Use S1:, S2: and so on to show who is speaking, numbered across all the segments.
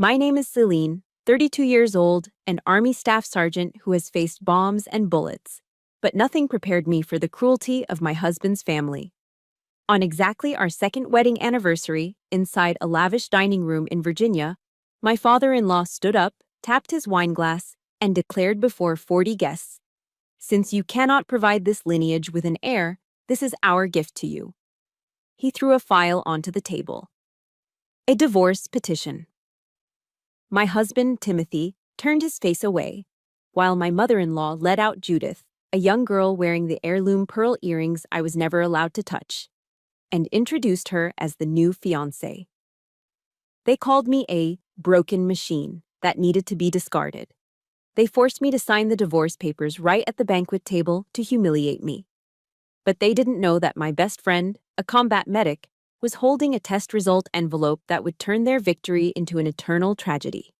S1: My name is Celine, 32 years old, an Army staff sergeant who has faced bombs and bullets. But nothing prepared me for the cruelty of my husband's family. On exactly our second wedding anniversary, inside a lavish dining room in Virginia, my father-in-law stood up, tapped his wine glass, and declared before 40 guests, "Since you cannot provide this lineage with an heir, this is our gift to you." He threw a file onto the table. A divorce petition. My husband, Timothy, turned his face away, while my mother-in-law led out Judith, a young girl wearing the heirloom pearl earrings I was never allowed to touch, and introduced her as the new fiancée. They called me a broken machine that needed to be discarded. They forced me to sign the divorce papers right at the banquet table to humiliate me. But they didn't know that my best friend, a combat medic, was holding a test result envelope that would turn their victory into an eternal tragedy.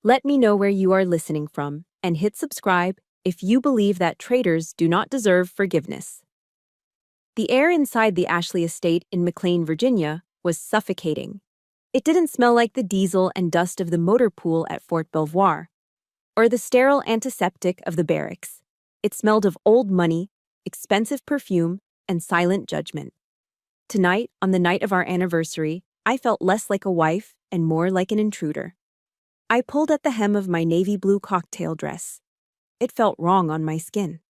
S1: Let me know where you are listening from, and hit subscribe if you believe that traitors do not deserve forgiveness. The air inside the Ashley estate in McLean, Virginia, was suffocating. It didn't smell like the diesel and dust of the motor pool at Fort Belvoir, or the sterile antiseptic of the barracks. It smelled of old money, expensive perfume, and silent judgment. Tonight, on the night of our anniversary, I felt less like a wife and more like an intruder. I pulled at the hem of my navy blue cocktail dress. It felt wrong on my skin.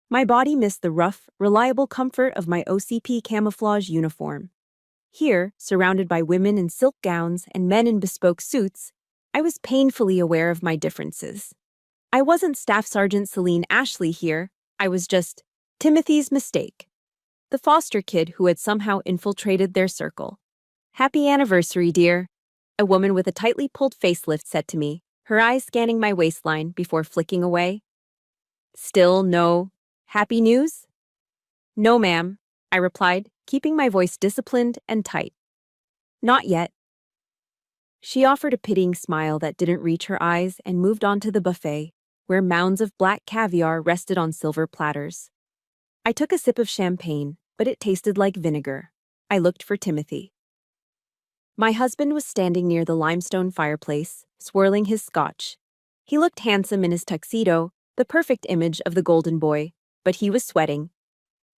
S1: My body missed the rough, reliable comfort of my OCP camouflage uniform. Here, surrounded by women in silk gowns and men in bespoke suits, I was painfully aware of my differences. I wasn't Staff Sergeant Celine Ashley here, I was just Timothy's mistake, the foster kid who had somehow infiltrated their circle. "Happy anniversary, dear," a woman with a tightly pulled facelift said to me, her eyes scanning my waistline before flicking away. "Still no happy news?" "No, ma'am," I replied, keeping my voice disciplined and tight. "Not yet." She offered a pitying smile that didn't reach her eyes and moved on to the buffet, where mounds of black caviar rested on silver platters. I took a sip of champagne, but it tasted like vinegar. I looked for Timothy. My husband was standing near the limestone fireplace, swirling his scotch. He looked handsome in his tuxedo, the perfect image of the golden boy, but he was sweating.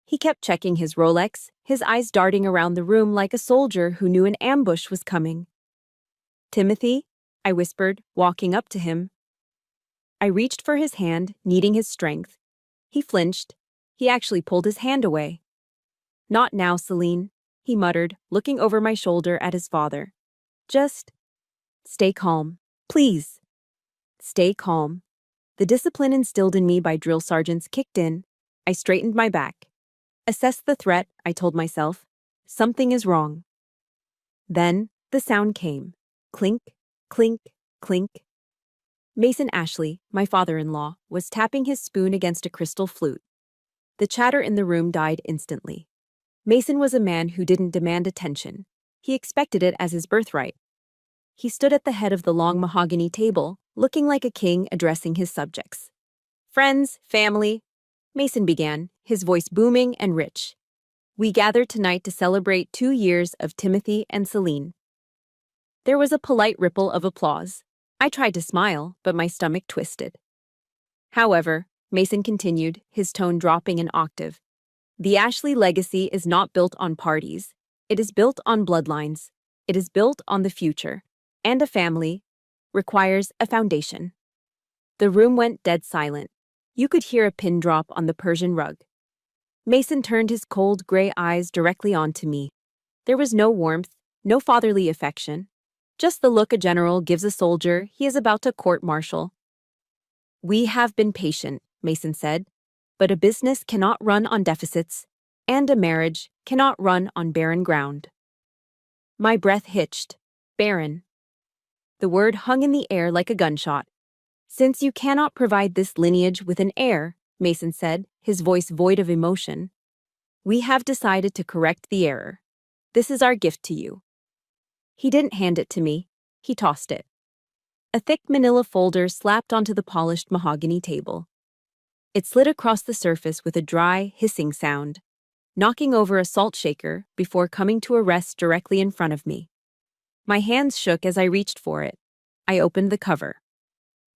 S1: He kept checking his Rolex, his eyes darting around the room like a soldier who knew an ambush was coming. "Timothy?" I whispered, walking up to him. I reached for his hand, needing his strength. He flinched. He actually pulled his hand away. "Not now, Celine," he muttered, looking over my shoulder at his father. "Just stay calm, please." Stay calm. The discipline instilled in me by drill sergeants kicked in. I straightened my back. "Assess the threat," I told myself. "Something is wrong." Then the sound came. Clink, clink, clink. Mason Ashley, my father-in-law, was tapping his spoon against a crystal flute. The chatter in the room died instantly. Mason was a man who didn't demand attention. He expected it as his birthright. He stood at the head of the long mahogany table, looking like a king addressing his subjects. "Friends, family," Mason began, his voice booming and rich. "We gathered tonight to celebrate 2 years of Timothy and Celine." There was a polite ripple of applause. I tried to smile, but my stomach twisted. "However," Mason continued, his tone dropping an octave, "the Ashley legacy is not built on parties. It is built on bloodlines. It is built on the future. And a family requires a foundation." The room went dead silent. You could hear a pin drop on the Persian rug. Mason turned his cold gray eyes directly onto me. There was no warmth, no fatherly affection. Just the look a general gives a soldier he is about to court-martial. "We have been patient," Mason said, "but a business cannot run on deficits, and a marriage cannot run on barren ground." My breath hitched. Barren. The word hung in the air like a gunshot. "Since you cannot provide this lineage with an heir," Mason said, his voice void of emotion, "we have decided to correct the error. This is our gift to you." He didn't hand it to me. He tossed it. A thick manila folder slapped onto the polished mahogany table. It slid across the surface with a dry, hissing sound, knocking over a salt shaker before coming to a rest directly in front of me. My hands shook as I reached for it. I opened the cover.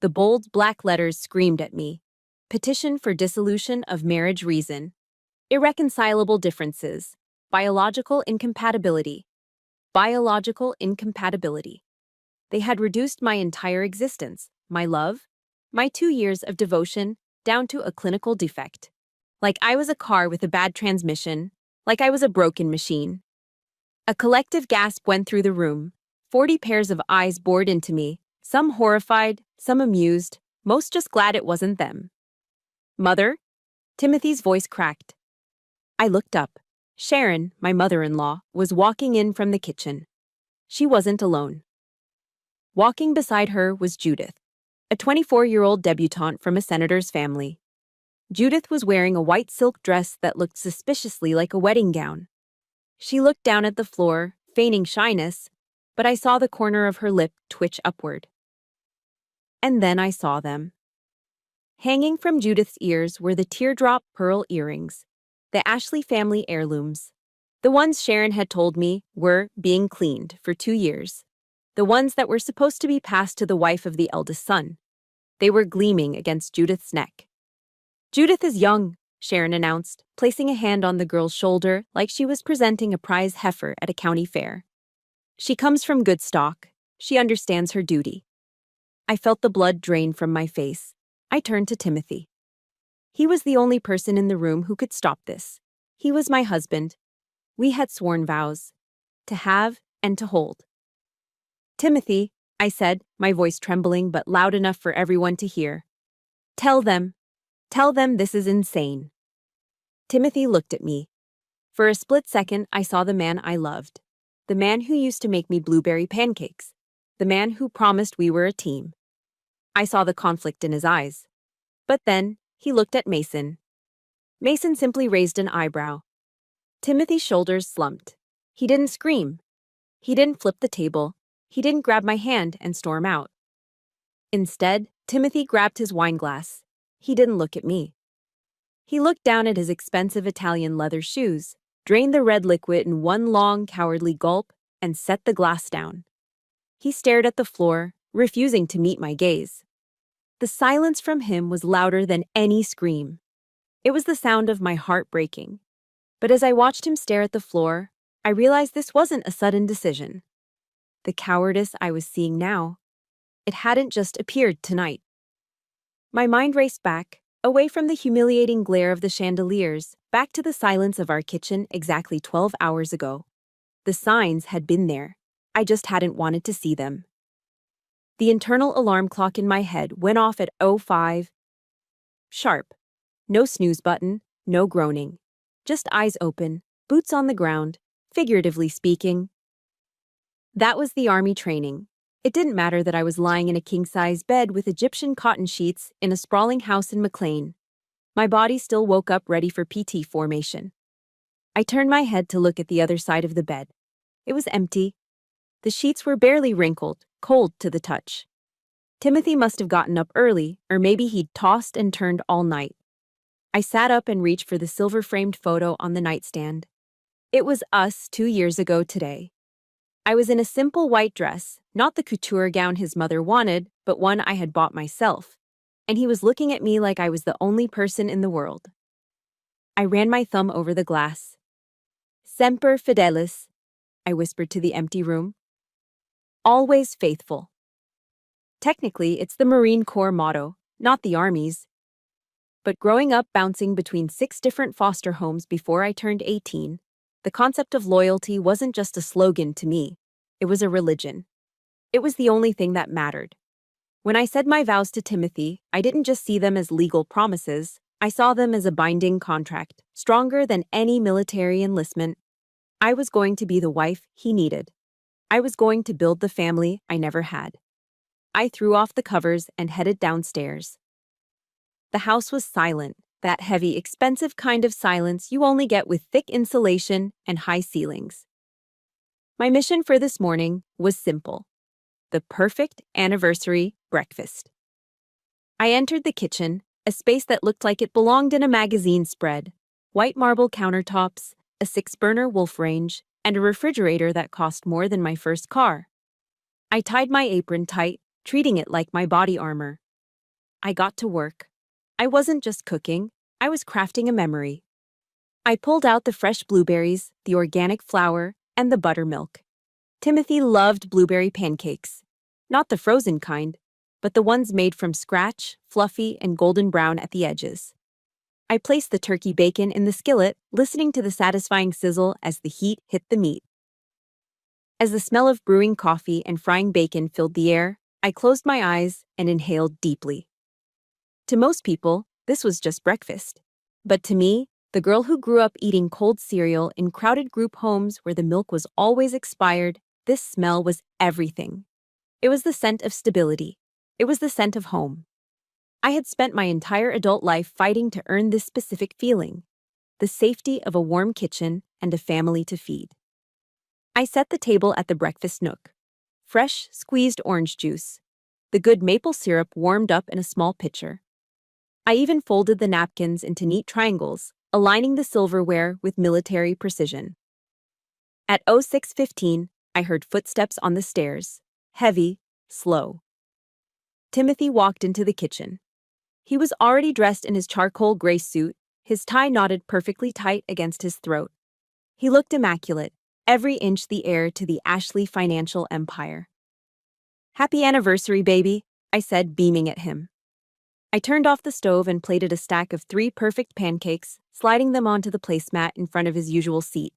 S1: The bold black letters screamed at me. Petition for dissolution of marriage reason. Irreconcilable differences. Biological incompatibility. Biological incompatibility. They had reduced my entire existence, my love, my 2 years of devotion, down to a clinical defect. Like I was a car with a bad transmission, like I was a broken machine. A collective gasp went through the room. 40 pairs of eyes bored into me, some horrified, some amused, most just glad it wasn't them. Mother? Timothy's voice cracked. I looked up. Sharon, my mother-in-law, was walking in from the kitchen. She wasn't alone. Walking beside her was Judith, a 24-year-old debutante from a senator's family. Judith was wearing a white silk dress that looked suspiciously like a wedding gown. She looked down at the floor, feigning shyness, but I saw the corner of her lip twitch upward. And then I saw them. Hanging from Judith's ears were the teardrop pearl earrings, the Ashley family heirlooms. The ones Sharon had told me were being cleaned for 2 years. The ones that were supposed to be passed to the wife of the eldest son. They were gleaming against Judith's neck. Judith is young, Sharon announced, placing a hand on the girl's shoulder like she was presenting a prize heifer at a county fair. She comes from good stock. She understands her duty. I felt the blood drain from my face. I turned to Timothy. He was the only person in the room who could stop this. He was my husband. We had sworn vows. To have and to hold. Timothy, I said, my voice trembling but loud enough for everyone to hear. Tell them this is insane. Timothy looked at me. For a split second, I saw the man I loved. The man who used to make me blueberry pancakes. The man who promised we were a team. I saw the conflict in his eyes. But then, he looked at Mason. Mason simply raised an eyebrow. Timothy's shoulders slumped. He didn't scream. He didn't flip the table. He didn't grab my hand and storm out. Instead, Timothy grabbed his wine glass. He didn't look at me. He looked down at his expensive Italian leather shoes, drained the red liquid in one long, cowardly gulp, and set the glass down. He stared at the floor, refusing to meet my gaze. The silence from him was louder than any scream. It was the sound of my heart breaking. But as I watched him stare at the floor, I realized this wasn't a sudden decision. The cowardice I was seeing now, it hadn't just appeared tonight. My mind raced back, away from the humiliating glare of the chandeliers, back to the silence of our kitchen exactly 12 hours ago. The signs had been there. I just hadn't wanted to see them. The internal alarm clock in my head went off at 05. Sharp. No snooze button, no groaning. Just eyes open, boots on the ground, figuratively speaking. That was the army training. It didn't matter that I was lying in a king-size bed with Egyptian cotton sheets in a sprawling house in McLean. My body still woke up ready for PT formation. I turned my head to look at the other side of the bed. It was empty. The sheets were barely wrinkled, cold to the touch. Timothy must have gotten up early, or maybe he'd tossed and turned all night. I sat up and reached for the silver-framed photo on the nightstand. It was us 2 years ago today. I was in a simple white dress, not the couture gown his mother wanted, but one I had bought myself, and he was looking at me like I was the only person in the world. I ran my thumb over the glass. Semper fidelis, I whispered to the empty room. Always faithful. Technically, it's the Marine Corps motto, not the Army's. But growing up bouncing between 6 different foster homes before I turned 18, the concept of loyalty wasn't just a slogan to me. It was a religion. It was the only thing that mattered. When I said my vows to Timothy, I didn't just see them as legal promises. I saw them as a binding contract, stronger than any military enlistment. I was going to be the wife he needed. I was going to build the family I never had. I threw off the covers and headed downstairs. The house was silent, that heavy, expensive kind of silence you only get with thick insulation and high ceilings. My mission for this morning was simple: the perfect anniversary breakfast. I entered the kitchen, a space that looked like it belonged in a magazine spread, white marble countertops, a 6-burner Wolf range, and a refrigerator that cost more than my first car. I tied my apron tight, treating it like my body armor. I got to work. I wasn't just cooking, I was crafting a memory. I pulled out the fresh blueberries, the organic flour, and the buttermilk. Timothy loved blueberry pancakes. Not the frozen kind, but the ones made from scratch, fluffy and golden brown at the edges. I placed the turkey bacon in the skillet, listening to the satisfying sizzle as the heat hit the meat. As the smell of brewing coffee and frying bacon filled the air, I closed my eyes and inhaled deeply. To most people, this was just breakfast. But to me, the girl who grew up eating cold cereal in crowded group homes where the milk was always expired, this smell was everything. It was the scent of stability. It was the scent of home. I had spent my entire adult life fighting to earn this specific feeling, the safety of a warm kitchen and a family to feed. I set the table at the breakfast nook. Fresh, squeezed orange juice. The good maple syrup warmed up in a small pitcher. I even folded the napkins into neat triangles, aligning the silverware with military precision. At 06:15, I heard footsteps on the stairs, heavy, slow. Timothy walked into the kitchen. He was already dressed in his charcoal gray suit, his tie knotted perfectly tight against his throat. He looked immaculate, every inch the heir to the Ashley financial empire. "Happy anniversary, baby," I said, beaming at him. I turned off the stove and plated a stack of 3 perfect pancakes, sliding them onto the placemat in front of his usual seat.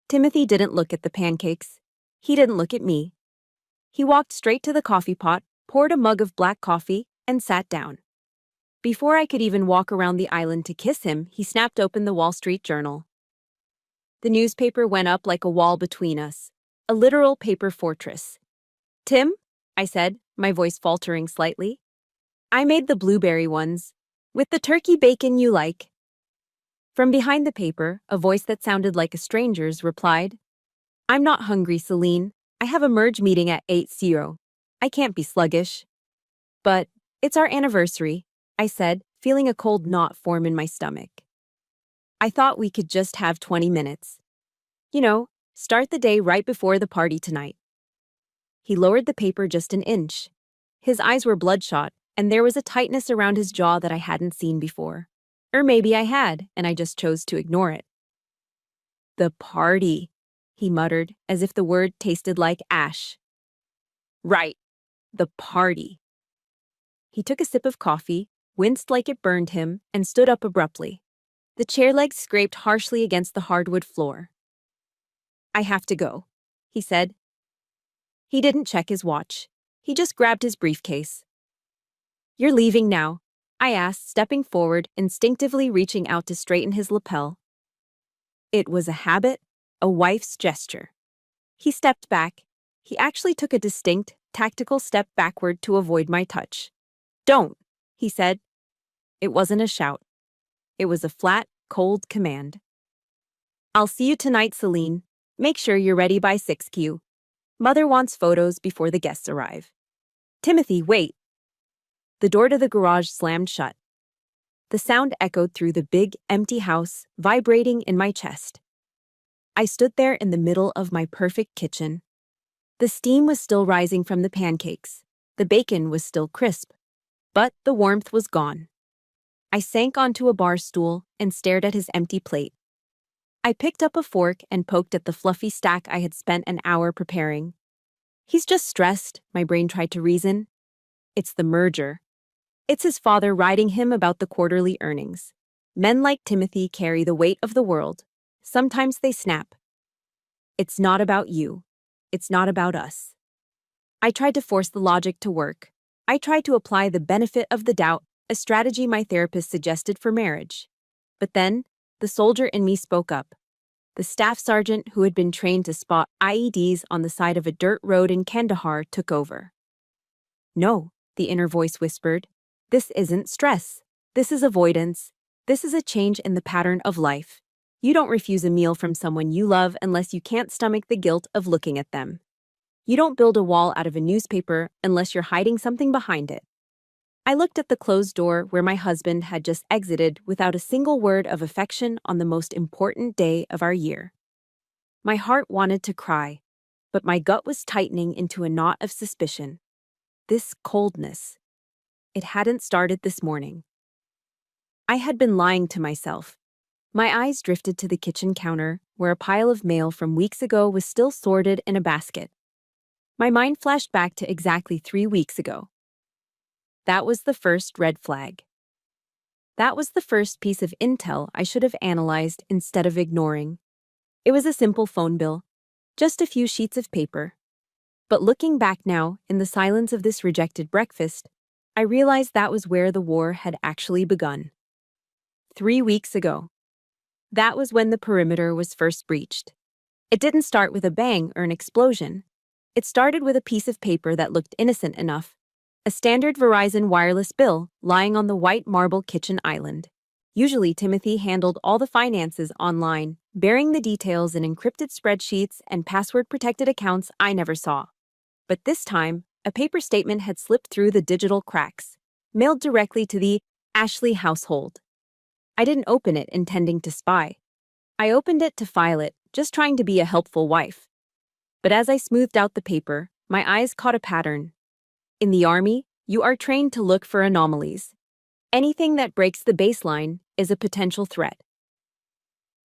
S1: Timothy didn't look at the pancakes. He didn't look at me. He walked straight to the coffee pot, poured a mug of black coffee, and sat down. Before I could even walk around the island to kiss him, he snapped open the Wall Street Journal. The newspaper went up like a wall between us, a literal paper fortress. "Tim," I said, my voice faltering slightly, "I made the blueberry ones, with the turkey bacon you like." From behind the paper, a voice that sounded like a stranger's replied, "I'm not hungry, Celine. I have a merge meeting at 8:00. I can't be sluggish." "But it's our anniversary," I said, feeling a cold knot form in my stomach. "I thought we could just have 20 minutes. You know, start the day right before the party tonight." He lowered the paper just an inch. His eyes were bloodshot, and there was a tightness around his jaw that I hadn't seen before. Or maybe I had, and I just chose to ignore it. "The party," he muttered, as if the word tasted like ash. "Right, the party." He took a sip of coffee, winced like it burned him, and stood up abruptly. The chair legs scraped harshly against the hardwood floor. "I have to go," he said. He didn't check his watch. He just grabbed his briefcase. "You're leaving now?" I asked, stepping forward, instinctively reaching out to straighten his lapel. It was a habit, a wife's gesture. He stepped back. He actually took a distinct, tactical step backward to avoid my touch. "Don't," he said. It wasn't a shout. It was a flat, cold command. "I'll see you tonight, Celine. Make sure you're ready by 6Q. Mother wants photos before the guests arrive." "Timothy, wait." The door to the garage slammed shut. The sound echoed through the big, empty house, vibrating in my chest. I stood there in the middle of my perfect kitchen. The steam was still rising from the pancakes. The bacon was still crisp. But the warmth was gone. I sank onto a bar stool and stared at his empty plate. I picked up a fork and poked at the fluffy stack I had spent an hour preparing. "He's just stressed," my brain tried to reason. "It's the merger. It's his father riding him about the quarterly earnings. Men like Timothy carry the weight of the world. Sometimes they snap. It's not about you. It's not about us." I tried to force the logic to work. I tried to apply the benefit of the doubt, a strategy my therapist suggested for marriage. But then, the soldier in me spoke up. The staff sergeant who had been trained to spot IEDs on the side of a dirt road in Kandahar took over. "No," the inner voice whispered. "This isn't stress. This is avoidance. This is a change in the pattern of life. You don't refuse a meal from someone you love unless you can't stomach the guilt of looking at them. You don't build a wall out of a newspaper unless you're hiding something behind it." I looked at the closed door where my husband had just exited without a single word of affection on the most important day of our year. My heart wanted to cry. but my gut was tightening into a knot of suspicion. This coldness. It hadn't started this morning. I had been lying to myself. My eyes drifted to the kitchen counter, where a pile of mail from weeks ago was still sorted in a basket. My mind flashed back to exactly 3 weeks ago. That was the first red flag. That was the first piece of intel I should have analyzed instead of ignoring. It was a simple phone bill, just a few sheets of paper. But looking back now, in the silence of this rejected breakfast, I realized that was where the war had actually begun. 3 weeks ago. That was when the perimeter was first breached. It didn't start with a bang or an explosion. It started with a piece of paper that looked innocent enough. A standard Verizon wireless bill lying on the white marble kitchen island. Usually Timothy handled all the finances online, bearing the details in encrypted spreadsheets and password-protected accounts I never saw. But this time, a paper statement had slipped through the digital cracks, mailed directly to the Ashley household. I didn't open it intending to spy. I opened it to file it, just trying to be a helpful wife. But as I smoothed out the paper, my eyes caught a pattern. In the Army, you are trained to look for anomalies. Anything that breaks the baseline is a potential threat.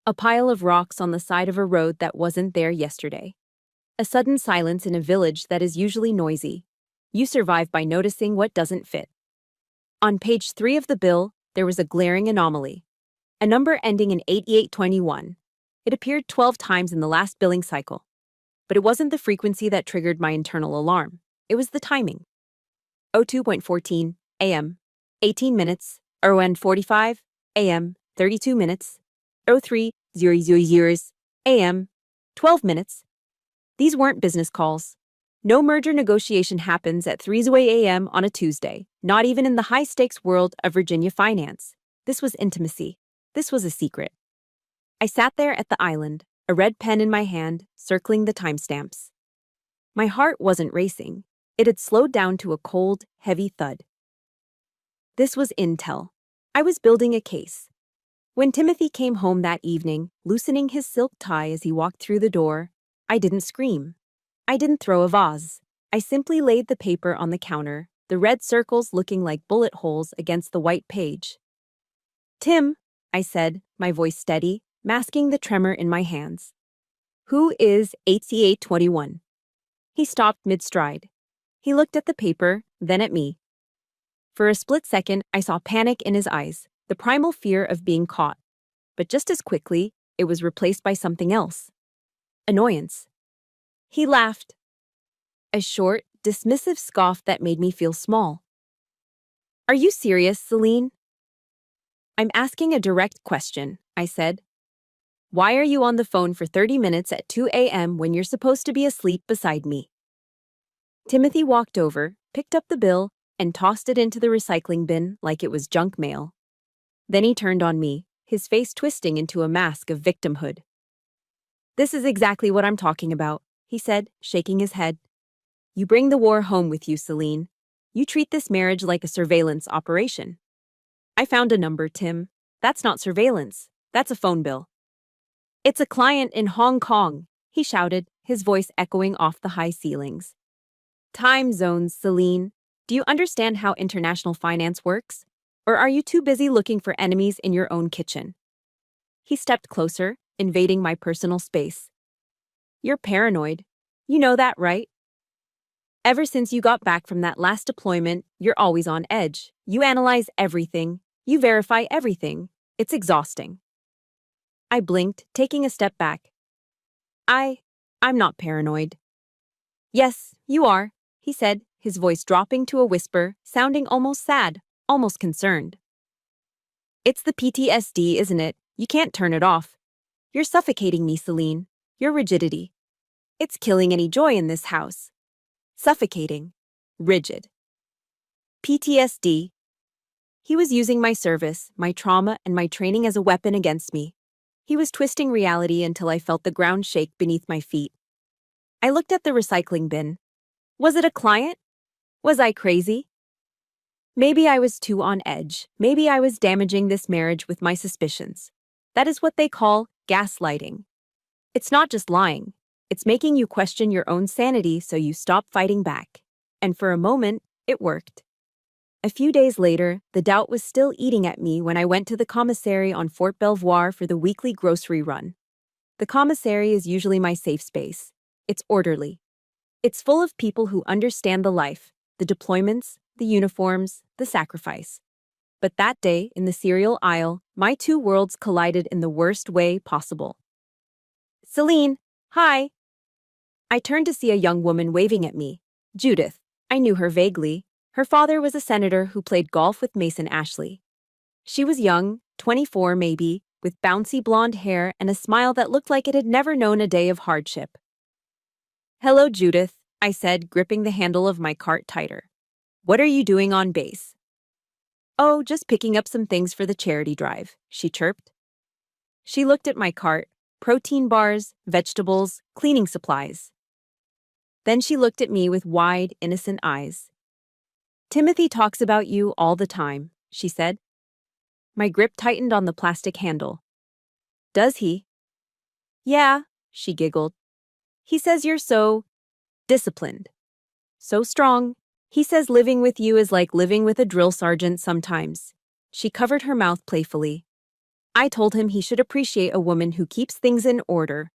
S1: A pile of rocks on the side of a road that wasn't there yesterday. A sudden silence in a village that is usually noisy. You survive by noticing what doesn't fit. On page 3 of the bill, there was a glaring anomaly. A number ending in 8821. It appeared 12 times in the last billing cycle. But it wasn't the frequency that triggered my internal alarm. It was the timing. 02.14 a.m., 18 minutes, 01:45 a.m., 32 minutes, 03:00 a.m., 12 minutes. These weren't business calls. No merger negotiation happens at 3:00 a.m. on a Tuesday, not even in the high-stakes world of Virginia finance. This was intimacy. This was a secret. I sat there at the island, a red pen in my hand, circling the timestamps. My heart wasn't racing. It had slowed down to a cold, heavy thud. This was intel. I was building a case. When Timothy came home that evening, loosening his silk tie as he walked through the door, I didn't scream. I didn't throw a vase. I simply laid the paper on the counter, the red circles looking like bullet holes against the white page. "Tim," I said, my voice steady, masking the tremor in my hands. "Who is 8821? He stopped mid-stride. He looked at the paper, then at me. For a split second, I saw panic in his eyes, the primal fear of being caught. But just as quickly, it was replaced by something else. Annoyance. He laughed. A short, dismissive scoff that made me feel small. "Are you serious, Celine?" "I'm asking a direct question," I said. "Why are you on the phone for 30 minutes at 2 a.m. when you're supposed to be asleep beside me?" Timothy walked over, picked up the bill, and tossed it into the recycling bin like it was junk mail. Then he turned on me, his face twisting into a mask of victimhood. "This is exactly what I'm talking about," he said, shaking his head. "You bring the war home with you, Celine. You treat this marriage like a surveillance operation." "I found a number, Tim. That's not surveillance. That's a phone bill." "It's a client in Hong Kong," he shouted, his voice echoing off the high ceilings. "Time zones, Celine. Do you understand how international finance works? Or are you too busy looking for enemies in your own kitchen?" He stepped closer, invading my personal space. "You're paranoid. You know that, right? Ever since you got back from that last deployment, you're always on edge. You analyze everything. You verify everything. It's exhausting." I blinked, taking a step back. I'm not paranoid." "Yes, you are," he said, his voice dropping to a whisper, sounding almost sad, almost concerned. "It's the PTSD, isn't it? You can't turn it off. You're suffocating me, Celine. Your rigidity. It's killing any joy in this house. Suffocating. Rigid. PTSD. He was using my service, my trauma, and my training as a weapon against me. He was twisting reality until I felt the ground shake beneath my feet. I looked at the recycling bin. Was it a client? Was I crazy? Maybe I was too on edge. Maybe I was damaging this marriage with my suspicions. That is what they call gaslighting. It's not just lying. It's making you question your own sanity so you stop fighting back. And for a moment, it worked. A few days later, the doubt was still eating at me when I went to the commissary on Fort Belvoir for the weekly grocery run. The commissary is usually my safe space. It's orderly. It's full of people who understand the life, the deployments, the uniforms, the sacrifice. But that day, in the cereal aisle, my two worlds collided in the worst way possible. Celine, hi! I turned to see a young woman waving at me. Judith. I knew her vaguely. Her father was a senator who played golf with Mason Ashley. She was young, 24 maybe, with bouncy blonde hair and a smile that looked like it had never known a day of hardship. Hello, Judith, I said, gripping the handle of my cart tighter. What are you doing on base? Oh, just picking up some things for the charity drive, she chirped. She looked at my cart, protein bars, vegetables, cleaning supplies. Then she looked at me with wide, innocent eyes. Timothy talks about you all the time, she said. My grip tightened on the plastic handle. Does he? Yeah, she giggled. He says you're so disciplined. So strong. He says living with you is like living with a drill sergeant sometimes. She covered her mouth playfully. I told him he should appreciate a woman who keeps things in order.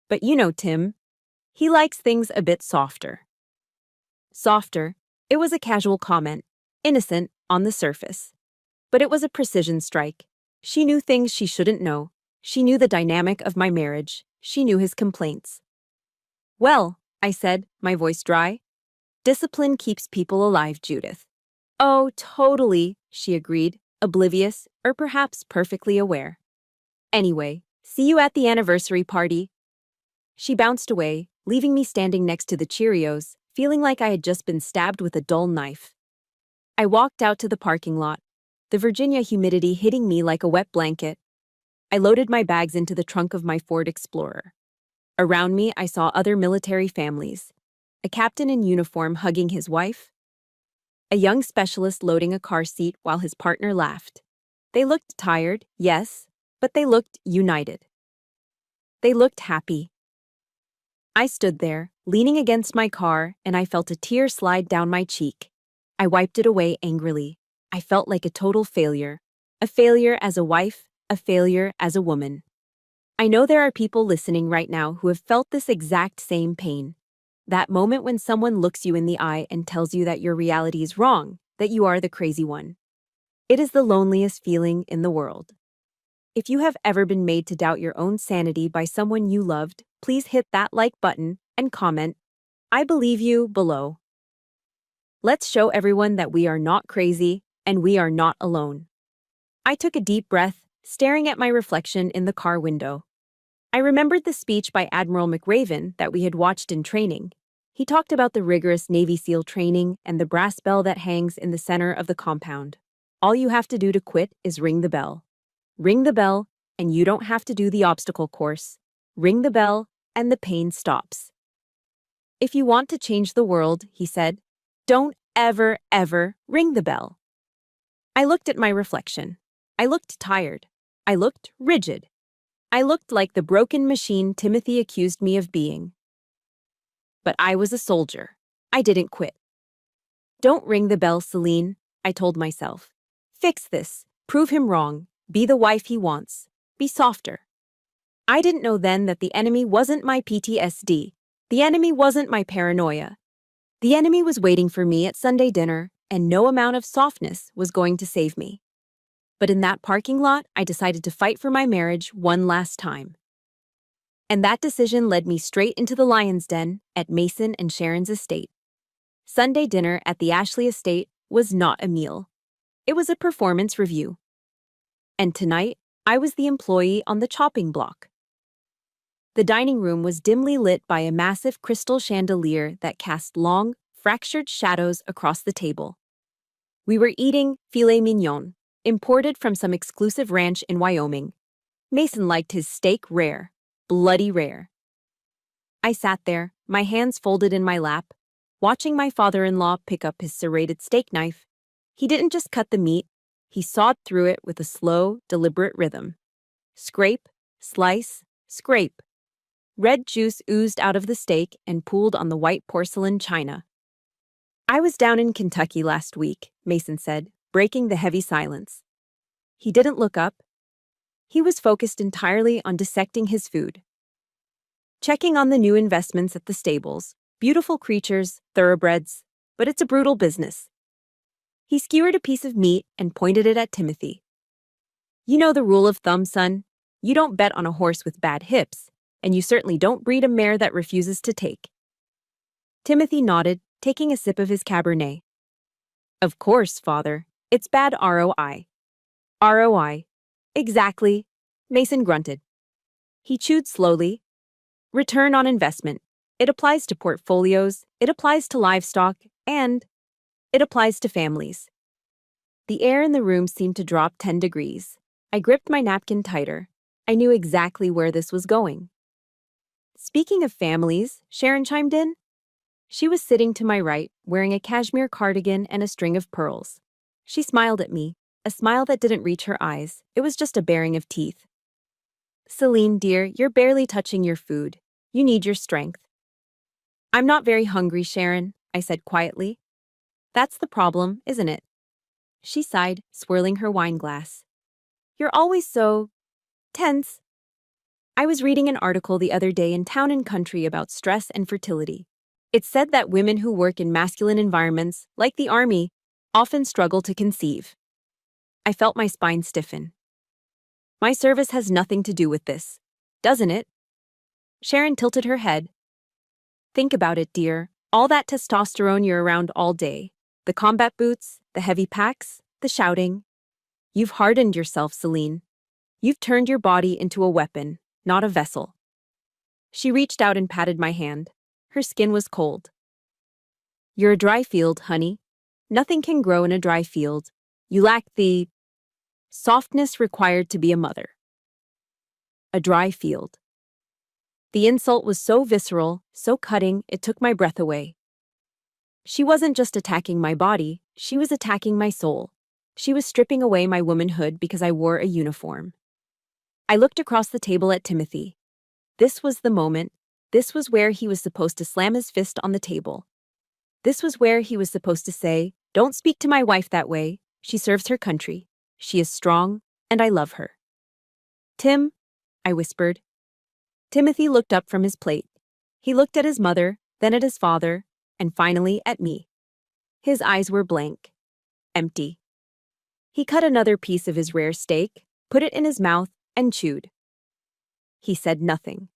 S1: But you know Tim. He likes things a bit softer. Softer. It was a casual comment, innocent on the surface. But it was a precision strike. She knew things she shouldn't know. She knew the dynamic of my marriage. She knew his complaints. Well, I said, my voice dry. Discipline keeps people alive, Judith. Oh, totally, she agreed, oblivious, or perhaps perfectly aware. Anyway, see you at the anniversary party. She bounced away, leaving me standing next to the Cheerios, feeling like I had just been stabbed with a dull knife. I walked out to the parking lot, the Virginia humidity hitting me like a wet blanket. I loaded my bags into the trunk of my Ford Explorer. Around me, I saw other military families, a captain in uniform hugging his wife, a young specialist loading a car seat while his partner laughed. They looked tired, yes, but they looked united. They looked happy. I stood there, leaning against my car, and I felt a tear slide down my cheek. I wiped it away angrily. I felt like a total failure. A failure as a wife, a failure as a woman. I know there are people listening right now who have felt this exact same pain. That moment when someone looks you in the eye and tells you that your reality is wrong, that you are the crazy one. It is the loneliest feeling in the world. If you have ever been made to doubt your own sanity by someone you loved, please hit that like button and comment, "I believe you," below. Let's show everyone that we are not crazy and we are not alone. I took a deep breath, staring at my reflection in the car window. I remembered the speech by Admiral McRaven that we had watched in training. He talked about the rigorous Navy SEAL training and the brass bell that hangs in the center of the compound. All you have to do to quit is ring the bell. Ring the bell, and you don't have to do the obstacle course. Ring the bell, and the pain stops. If you want to change the world, he said, don't ever, ever ring the bell. I looked at my reflection. I looked tired. I looked rigid. I looked like the broken machine Timothy accused me of being. But I was a soldier. I didn't quit. Don't ring the bell, Celine, I told myself. Fix this. Prove him wrong. Be the wife he wants. Be softer. I didn't know then that the enemy wasn't my PTSD. The enemy wasn't my paranoia. The enemy was waiting for me at Sunday dinner, and no amount of softness was going to save me. But in that parking lot, I decided to fight for my marriage one last time. And that decision led me straight into the lion's den at Mason and Sharon's estate. Sunday dinner at the Ashley estate was not a meal. It was a performance review. And tonight, I was the employee on the chopping block. The dining room was dimly lit by a massive crystal chandelier that cast long, fractured shadows across the table. We were eating filet mignon, imported from some exclusive ranch in Wyoming. Mason liked his steak rare, bloody rare. I sat there, my hands folded in my lap, watching my father-in-law pick up his serrated steak knife. He didn't just cut the meat, he sawed through it with a slow, deliberate rhythm. Scrape, slice, scrape. Red juice oozed out of the steak and pooled on the white porcelain china. I was down in Kentucky last week, Mason said, breaking the heavy silence. He didn't look up. He was focused entirely on dissecting his food. Checking on the new investments at the stables, beautiful creatures, thoroughbreds, but it's a brutal business. He skewered a piece of meat and pointed it at Timothy. You know the rule of thumb, son. You don't bet on a horse with bad hips, and you certainly don't breed a mare that refuses to take. Timothy nodded, taking a sip of his Cabernet. Of course, father. It's bad ROI. ROI. Exactly. Mason grunted. He chewed slowly. Return on investment. It applies to portfolios, it applies to livestock, and it applies to families. The air in the room seemed to drop 10 degrees. I gripped my napkin tighter. I knew exactly where this was going. Speaking of families, Sharon chimed in. She was sitting to my right, wearing a cashmere cardigan and a string of pearls. She smiled at me, a smile that didn't reach her eyes. It was just a baring of teeth. Celine, dear, you're barely touching your food. You need your strength. I'm not very hungry, Sharon, I said quietly. That's the problem, isn't it? She sighed, swirling her wine glass. You're always so tense. I was reading an article the other day in Town and Country about stress and fertility. It said that women who work in masculine environments, like the army, often struggle to conceive. I felt my spine stiffen. My service has nothing to do with this, doesn't it? Sharon tilted her head. Think about it, dear. All that testosterone you're around all day. The combat boots, the heavy packs, the shouting. You've hardened yourself, Celine. You've turned your body into a weapon, not a vessel. She reached out and patted my hand. Her skin was cold. You're a dry field, honey. Nothing can grow in a dry field. You lack the softness required to be a mother. A dry field. The insult was so visceral, so cutting, it took my breath away. She wasn't just attacking my body, she was attacking my soul. She was stripping away my womanhood because I wore a uniform. I looked across the table at Timothy. This was the moment. This was where he was supposed to slam his fist on the table. This was where he was supposed to say, "Don't speak to my wife that way. She serves her country. She is strong, and I love her." Tim, I whispered. Timothy looked up from his plate. He looked at his mother, then at his father, and finally at me. His eyes were blank, empty. He cut another piece of his rare steak, put it in his mouth, and chewed. He said nothing.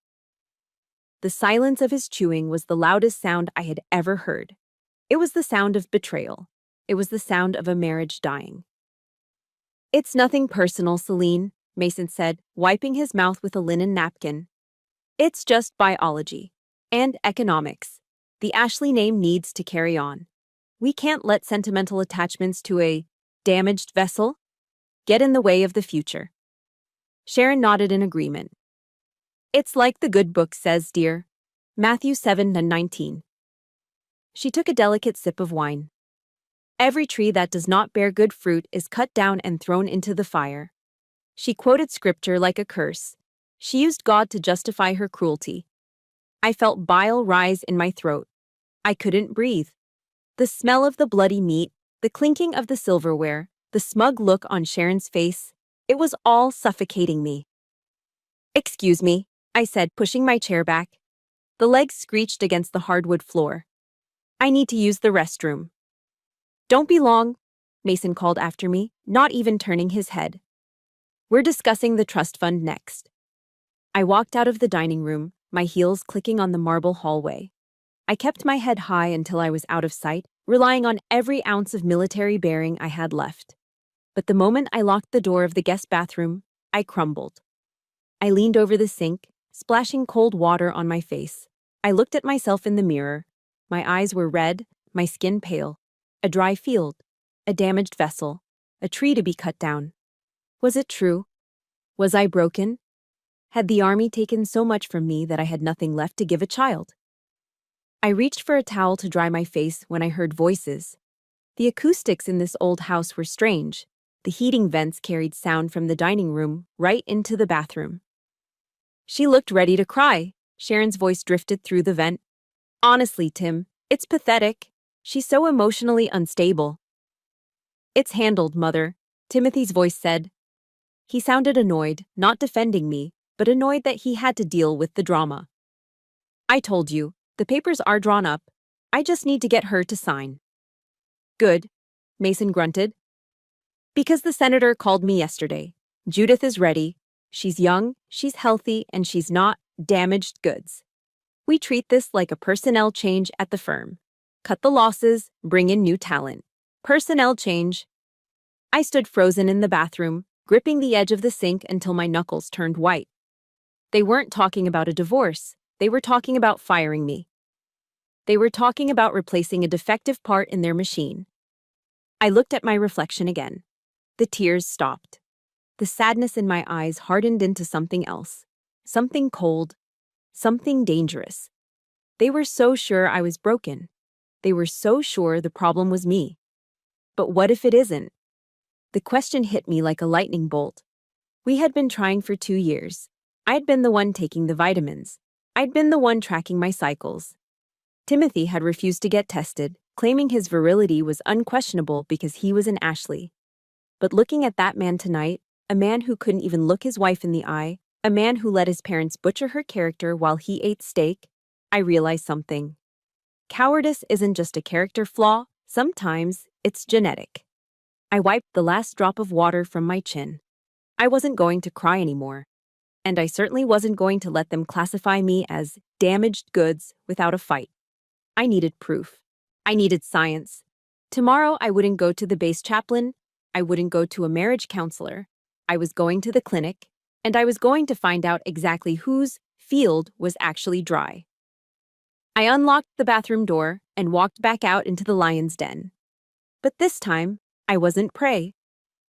S1: The silence of his chewing was the loudest sound I had ever heard. It was the sound of betrayal. It was the sound of a marriage dying. It's nothing personal, Celine, Mason said, wiping his mouth with a linen napkin. It's just biology. And economics. The Ashley name needs to carry on. We can't let sentimental attachments to a damaged vessel get in the way of the future. Sharon nodded in agreement. It's like the good book says, dear. Matthew 7:19. She took a delicate sip of wine. Every tree that does not bear good fruit is cut down and thrown into the fire. She quoted scripture like a curse. She used God to justify her cruelty. I felt bile rise in my throat. I couldn't breathe. The smell of the bloody meat, the clinking of the silverware, the smug look on Sharon's face, it was all suffocating me. Excuse me, I said, pushing my chair back. The legs screeched against the hardwood floor. I need to use the restroom. Don't be long, Mason called after me, not even turning his head. We're discussing the trust fund next. I walked out of the dining room, my heels clicking on the marble hallway. I kept my head high until I was out of sight, relying on every ounce of military bearing I had left. But the moment I locked the door of the guest bathroom, I crumbled. I leaned over the sink, splashing cold water on my face. I looked at myself in the mirror. My eyes were red, my skin pale. A dry field, a damaged vessel, a tree to be cut down. Was it true? Was I broken? Had the army taken so much from me that I had nothing left to give a child? I reached for a towel to dry my face when I heard voices. The acoustics in this old house were strange. The heating vents carried sound from the dining room right into the bathroom. She looked ready to cry. Sharon's voice drifted through the vent. Honestly, Tim, it's pathetic. She's so emotionally unstable. It's handled, Mother, Timothy's voice said. He sounded annoyed, not defending me, but annoyed that he had to deal with the drama. I told you, the papers are drawn up. I just need to get her to sign. Good, Mason grunted. Because the senator called me yesterday. Judith is ready. She's young, she's healthy, and she's not damaged goods. We treat this like a personnel change at the firm. Cut the losses, bring in new talent. Personnel change. I stood frozen in the bathroom, gripping the edge of the sink until my knuckles turned white. They weren't talking about a divorce. They were talking about firing me. They were talking about replacing a defective part in their machine. I looked at my reflection again. The tears stopped. The sadness in my eyes hardened into something else. Something cold. Something dangerous. They were so sure I was broken. They were so sure the problem was me. But what if it isn't? The question hit me like a lightning bolt. We had been trying for 2 years. I'd been the one taking the vitamins. I'd been the one tracking my cycles. Timothy had refused to get tested, claiming his virility was unquestionable because he was an Ashley. But looking at that man tonight, a man who couldn't even look his wife in the eye, a man who let his parents butcher her character while he ate steak, I realized something. Cowardice isn't just a character flaw, sometimes it's genetic. I wiped the last drop of water from my chin. I wasn't going to cry anymore. And I certainly wasn't going to let them classify me as damaged goods without a fight. I needed proof. I needed science. Tomorrow I wouldn't go to the base chaplain. I wouldn't go to a marriage counselor. I was going to the clinic, and I was going to find out exactly whose field was actually dry. I unlocked the bathroom door and walked back out into the lion's den. But this time, I wasn't prey.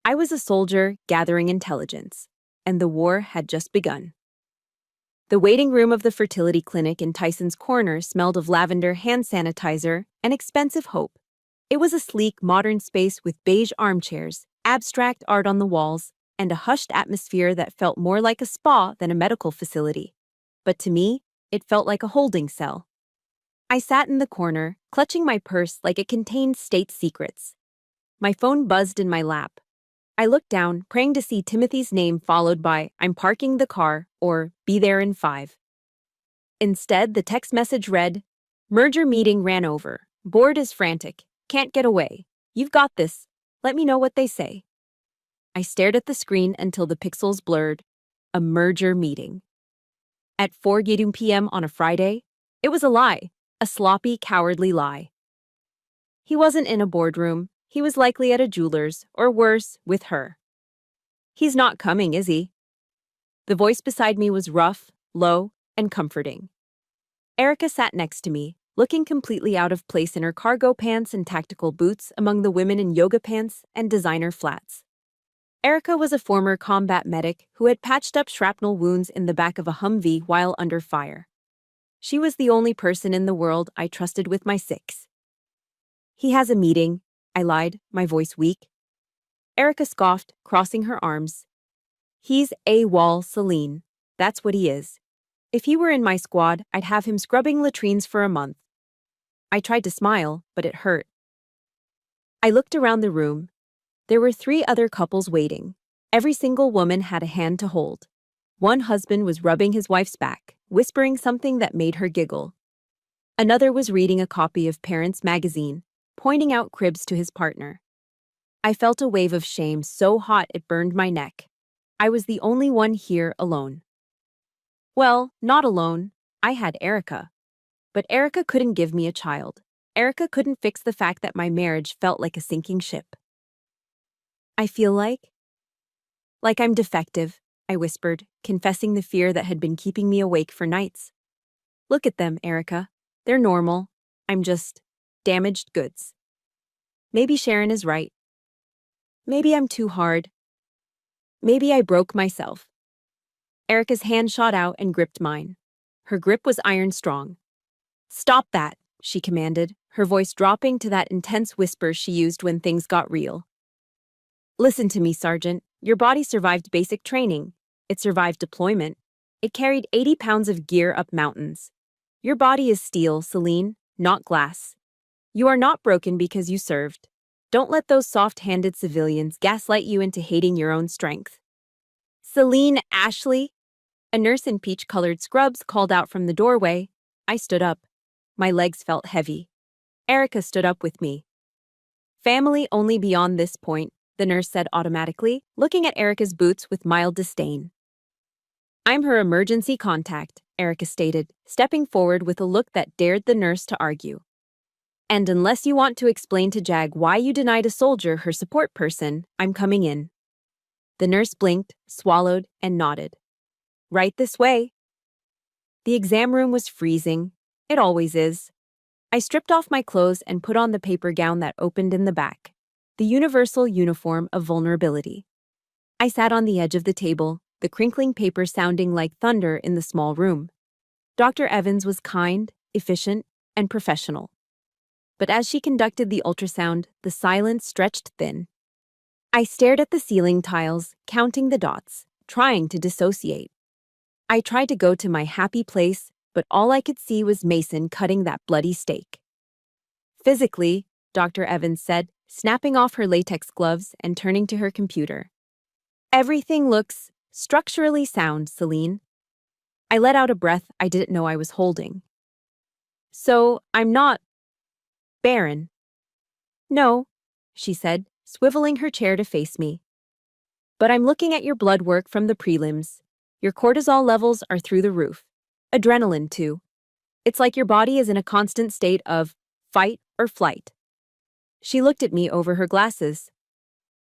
S1: I was a soldier gathering intelligence, and the war had just begun. The waiting room of the fertility clinic in Tyson's Corner smelled of lavender hand sanitizer and expensive hope. It was a sleek, modern space with beige armchairs, abstract art on the walls, and a hushed atmosphere that felt more like a spa than a medical facility. But to me, it felt like a holding cell. I sat in the corner, clutching my purse like it contained state secrets. My phone buzzed in my lap. I looked down, praying to see Timothy's name followed by, "I'm parking the car," or "Be there in 5. Instead, the text message read, "Merger meeting ran over. Board is frantic. Can't get away. You've got this. Let me know what they say." I stared at the screen until the pixels blurred. A merger meeting. At 4:00 p.m. on a Friday? It was a lie. A sloppy, cowardly lie. He wasn't in a boardroom. He was likely at a jeweler's, or worse, with her. "He's not coming, is he?" The voice beside me was rough, low, and comforting. Erica sat next to me, looking completely out of place in her cargo pants and tactical boots among the women in yoga pants and designer flats. Erica was a former combat medic who had patched up shrapnel wounds in the back of a Humvee while under fire. She was the only person in the world I trusted with my six. "He has a meeting," I lied, my voice weak. Erica scoffed, crossing her arms. "He's AWOL Celine. That's what he is. If he were in my squad, I'd have him scrubbing latrines for a month." I tried to smile, but it hurt. I looked around the room. There were 3 other couples waiting. Every single woman had a hand to hold. One husband was rubbing his wife's back, whispering something that made her giggle. Another was reading a copy of Parents magazine, pointing out cribs to his partner. I felt a wave of shame so hot it burned my neck. I was the only one here alone. Well, not alone. I had Erica. But Erica couldn't give me a child. Erica couldn't fix the fact that my marriage felt like a sinking ship. "I feel like I'm defective," I whispered, confessing the fear that had been keeping me awake for nights. "Look at them, Erica. They're normal. I'm just damaged goods. Maybe Sharon is right. Maybe I'm too hard. Maybe I broke myself." Erica's hand shot out and gripped mine. Her grip was iron strong. "Stop that," she commanded, her voice dropping to that intense whisper she used when things got real. "Listen to me, Sergeant. Your body survived basic training. It survived deployment. It carried 80 pounds of gear up mountains. Your body is steel, Celine, not glass. You are not broken because you served. Don't let those soft-handed civilians gaslight you into hating your own strength. Celine Ashley? A nurse in peach-colored scrubs called out from the doorway. I stood up. My legs felt heavy. Erica stood up with me. Family only beyond this point, the nurse said automatically, looking at Erica's boots with mild disdain. I'm her emergency contact, Erica stated, stepping forward with a look that dared the nurse to argue. And unless you want to explain to Jag why you denied a soldier her support person, I'm coming in. The nurse blinked, swallowed, and nodded. Right this way. The exam room was freezing. It always is. I stripped off my clothes and put on the paper gown that opened in the back, the universal uniform of vulnerability. I sat on the edge of the table, the crinkling paper sounding like thunder in the small room. Dr. Evans was kind, efficient, and professional. But as she conducted the ultrasound, the silence stretched thin. I stared at the ceiling tiles, counting the dots, trying to dissociate. I tried to go to my happy place, but all I could see was Mason cutting that bloody steak. Physically, Dr. Evans said, snapping off her latex gloves and turning to her computer. Everything looks structurally sound, Celine. I let out a breath I didn't know I was holding. So, I'm not barren. No, she said, swiveling her chair to face me. But I'm looking at your blood work from the prelims. Your cortisol levels are through the roof. Adrenaline, too. It's like your body is in a constant state of fight or flight. She looked at me over her glasses.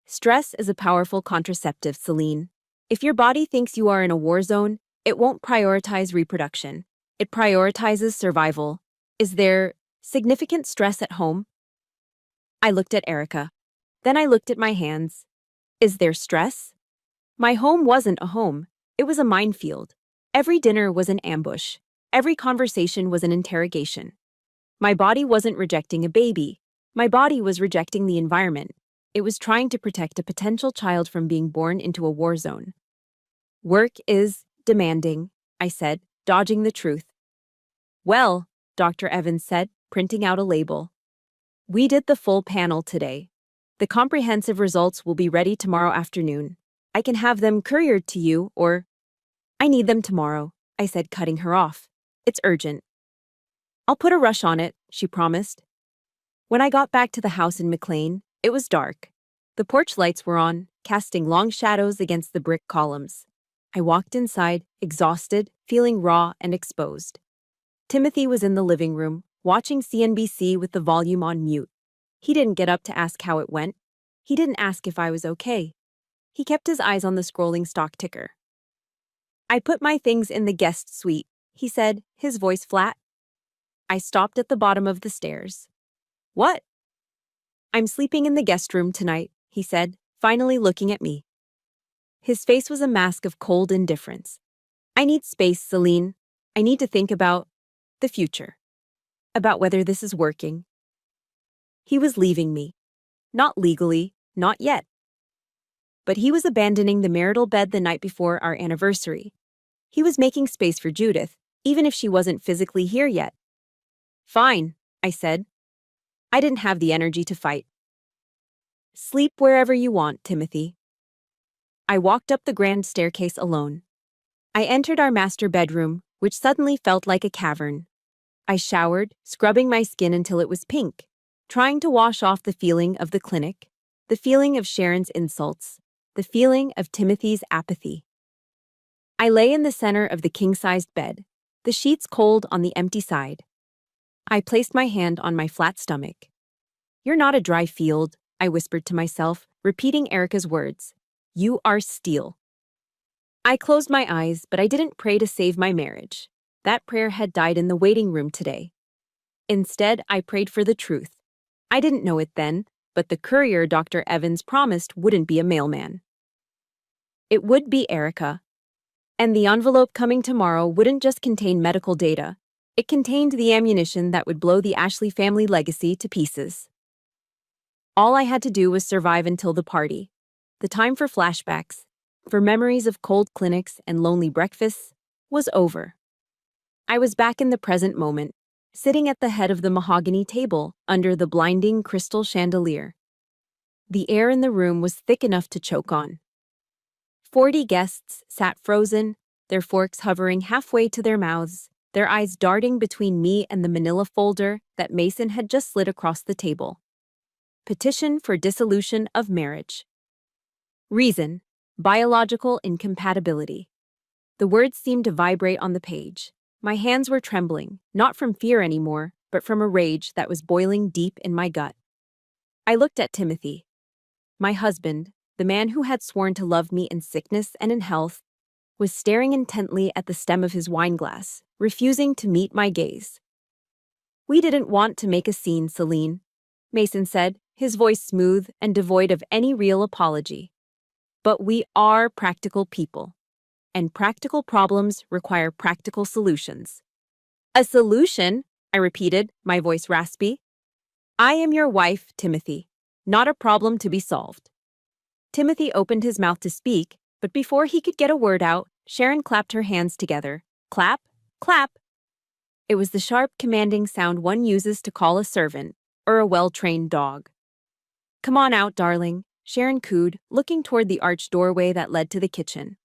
S1: Stress is a powerful contraceptive, Celine. If your body thinks you are in a war zone, it won't prioritize reproduction. It prioritizes survival. Is there significant stress at home? I looked at Erica. Then I looked at my hands. Is there stress? My home wasn't a home. It was a minefield. Every dinner was an ambush. Every conversation was an interrogation. My body wasn't rejecting a baby. My body was rejecting the environment. It was trying to protect a potential child from being born into a war zone. Work is demanding, I said, dodging the truth. Well, Dr. Evans said, printing out a label. We did the full panel today. The comprehensive results will be ready tomorrow afternoon. I can have them couriered to you, or I need them tomorrow, I said, cutting her off. It's urgent. I'll put a rush on it, she promised. When I got back to the house in McLean, it was dark. The porch lights were on, casting long shadows against the brick columns. I walked inside, exhausted, feeling raw and exposed. Timothy was in the living room, watching CNBC with the volume on mute. He didn't get up to ask how it went. He didn't ask if I was okay. He kept his eyes on the scrolling stock ticker. I put my things in the guest suite, he said, his voice flat. I stopped at the bottom of the stairs. What? I'm sleeping in the guest room tonight, he said, finally looking at me. His face was a mask of cold indifference. I need space, Celine. I need to think about the future. About whether this is working. He was leaving me. Not legally, not yet. But he was abandoning the marital bed the night before our anniversary. He was making space for Judith, even if she wasn't physically here yet. Fine, I said. I didn't have the energy to fight. Sleep wherever you want, Timothy. I walked up the grand staircase alone. I entered our master bedroom, which suddenly felt like a cavern. I showered, scrubbing my skin until it was pink, trying to wash off the feeling of the clinic, the feeling of Sharon's insults, the feeling of Timothy's apathy. I lay in the center of the king-sized bed, the sheets cold on the empty side. I placed my hand on my flat stomach. You're not a dry field, I whispered to myself, repeating Erica's words. You are steel. I closed my eyes, but I didn't pray to save my marriage. That prayer had died in the waiting room today. Instead, I prayed for the truth. I didn't know it then, but the courier Dr. Evans promised wouldn't be a mailman. It would be Erica. And the envelope coming tomorrow wouldn't just contain medical data. It contained the ammunition that would blow the Ashley family legacy to pieces. All I had to do was survive until the party. The time for flashbacks, for memories of cold clinics and lonely breakfasts, was over. I was back in the present moment, sitting at the head of the mahogany table under the blinding crystal chandelier. The air in the room was thick enough to choke on. 40 guests sat frozen, their forks hovering halfway to their mouths, their eyes darting between me and the manila folder that Mason had just slid across the table. Petition for dissolution of marriage. Reason: biological incompatibility. The words seemed to vibrate on the page. My hands were trembling, not from fear anymore, but from a rage that was boiling deep in my gut. I looked at Timothy. My husband, the man who had sworn to love me in sickness and in health, was staring intently at the stem of his wineglass, refusing to meet my gaze. "We didn't want to make a scene, Celine," Mason said, his voice smooth and devoid of any real apology. "But we are practical people, and practical problems require practical solutions." "A solution?" I repeated, my voice raspy. "I am your wife, Timothy, not a problem to be solved." Timothy opened his mouth to speak, but before he could get a word out, Sharon clapped her hands together. Clap, clap. It was the sharp, commanding sound one uses to call a servant, or a well-trained dog. "Come on out, darling," Sharon cooed, looking toward the arched doorway that led to the kitchen.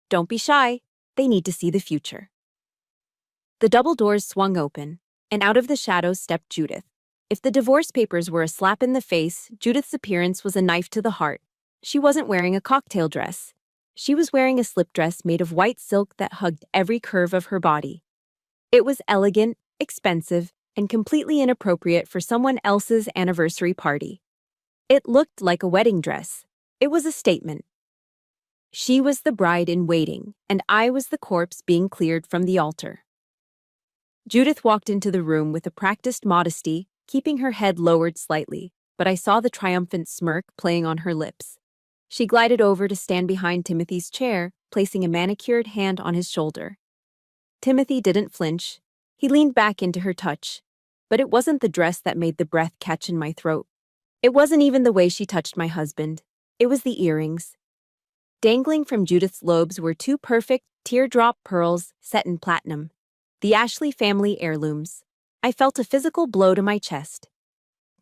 S1: "Don't be shy. They need to see the future." The double doors swung open, and out of the shadows stepped Judith. If the divorce papers were a slap in the face, Judith's appearance was a knife to the heart. She wasn't wearing a cocktail dress. She was wearing a slip dress made of white silk that hugged every curve of her body. It was elegant, expensive, and completely inappropriate for someone else's anniversary party. It looked like a wedding dress. It was a statement. She was the bride in waiting, and I was the corpse being cleared from the altar. Judith walked into the room with a practiced modesty, keeping her head lowered slightly, but I saw the triumphant smirk playing on her lips. She glided over to stand behind Timothy's chair, placing a manicured hand on his shoulder. Timothy didn't flinch. He leaned back into her touch. But it wasn't the dress that made the breath catch in my throat. It wasn't even the way she touched my husband. It was the earrings. Dangling from Judith's lobes were two perfect, teardrop pearls set in platinum. The Ashley family heirlooms. I felt a physical blow to my chest.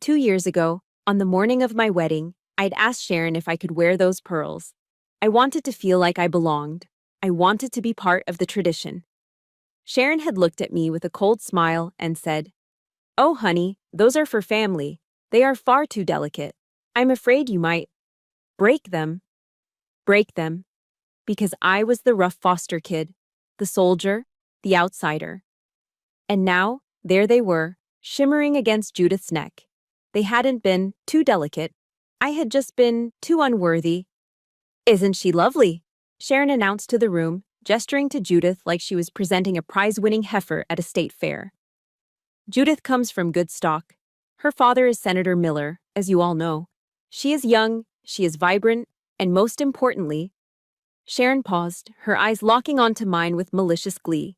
S1: 2 years ago, on the morning of my wedding, I'd asked Sharon if I could wear those pearls. I wanted to feel like I belonged. I wanted to be part of the tradition. Sharon had looked at me with a cold smile and said, "Oh, honey, those are for family. They are far too delicate. I'm afraid you might break them." Break them. Because I was the rough foster kid, the soldier, the outsider. And now, there they were, shimmering against Judith's neck. They hadn't been too delicate. I had just been too unworthy. "Isn't she lovely?" Sharon announced to the room, gesturing to Judith like she was presenting a prize-winning heifer at a state fair. Judith comes from good stock. Her father is Senator Miller, as you all know. She is young, she is vibrant, and most importantly, Sharon paused, her eyes locking onto mine with malicious glee.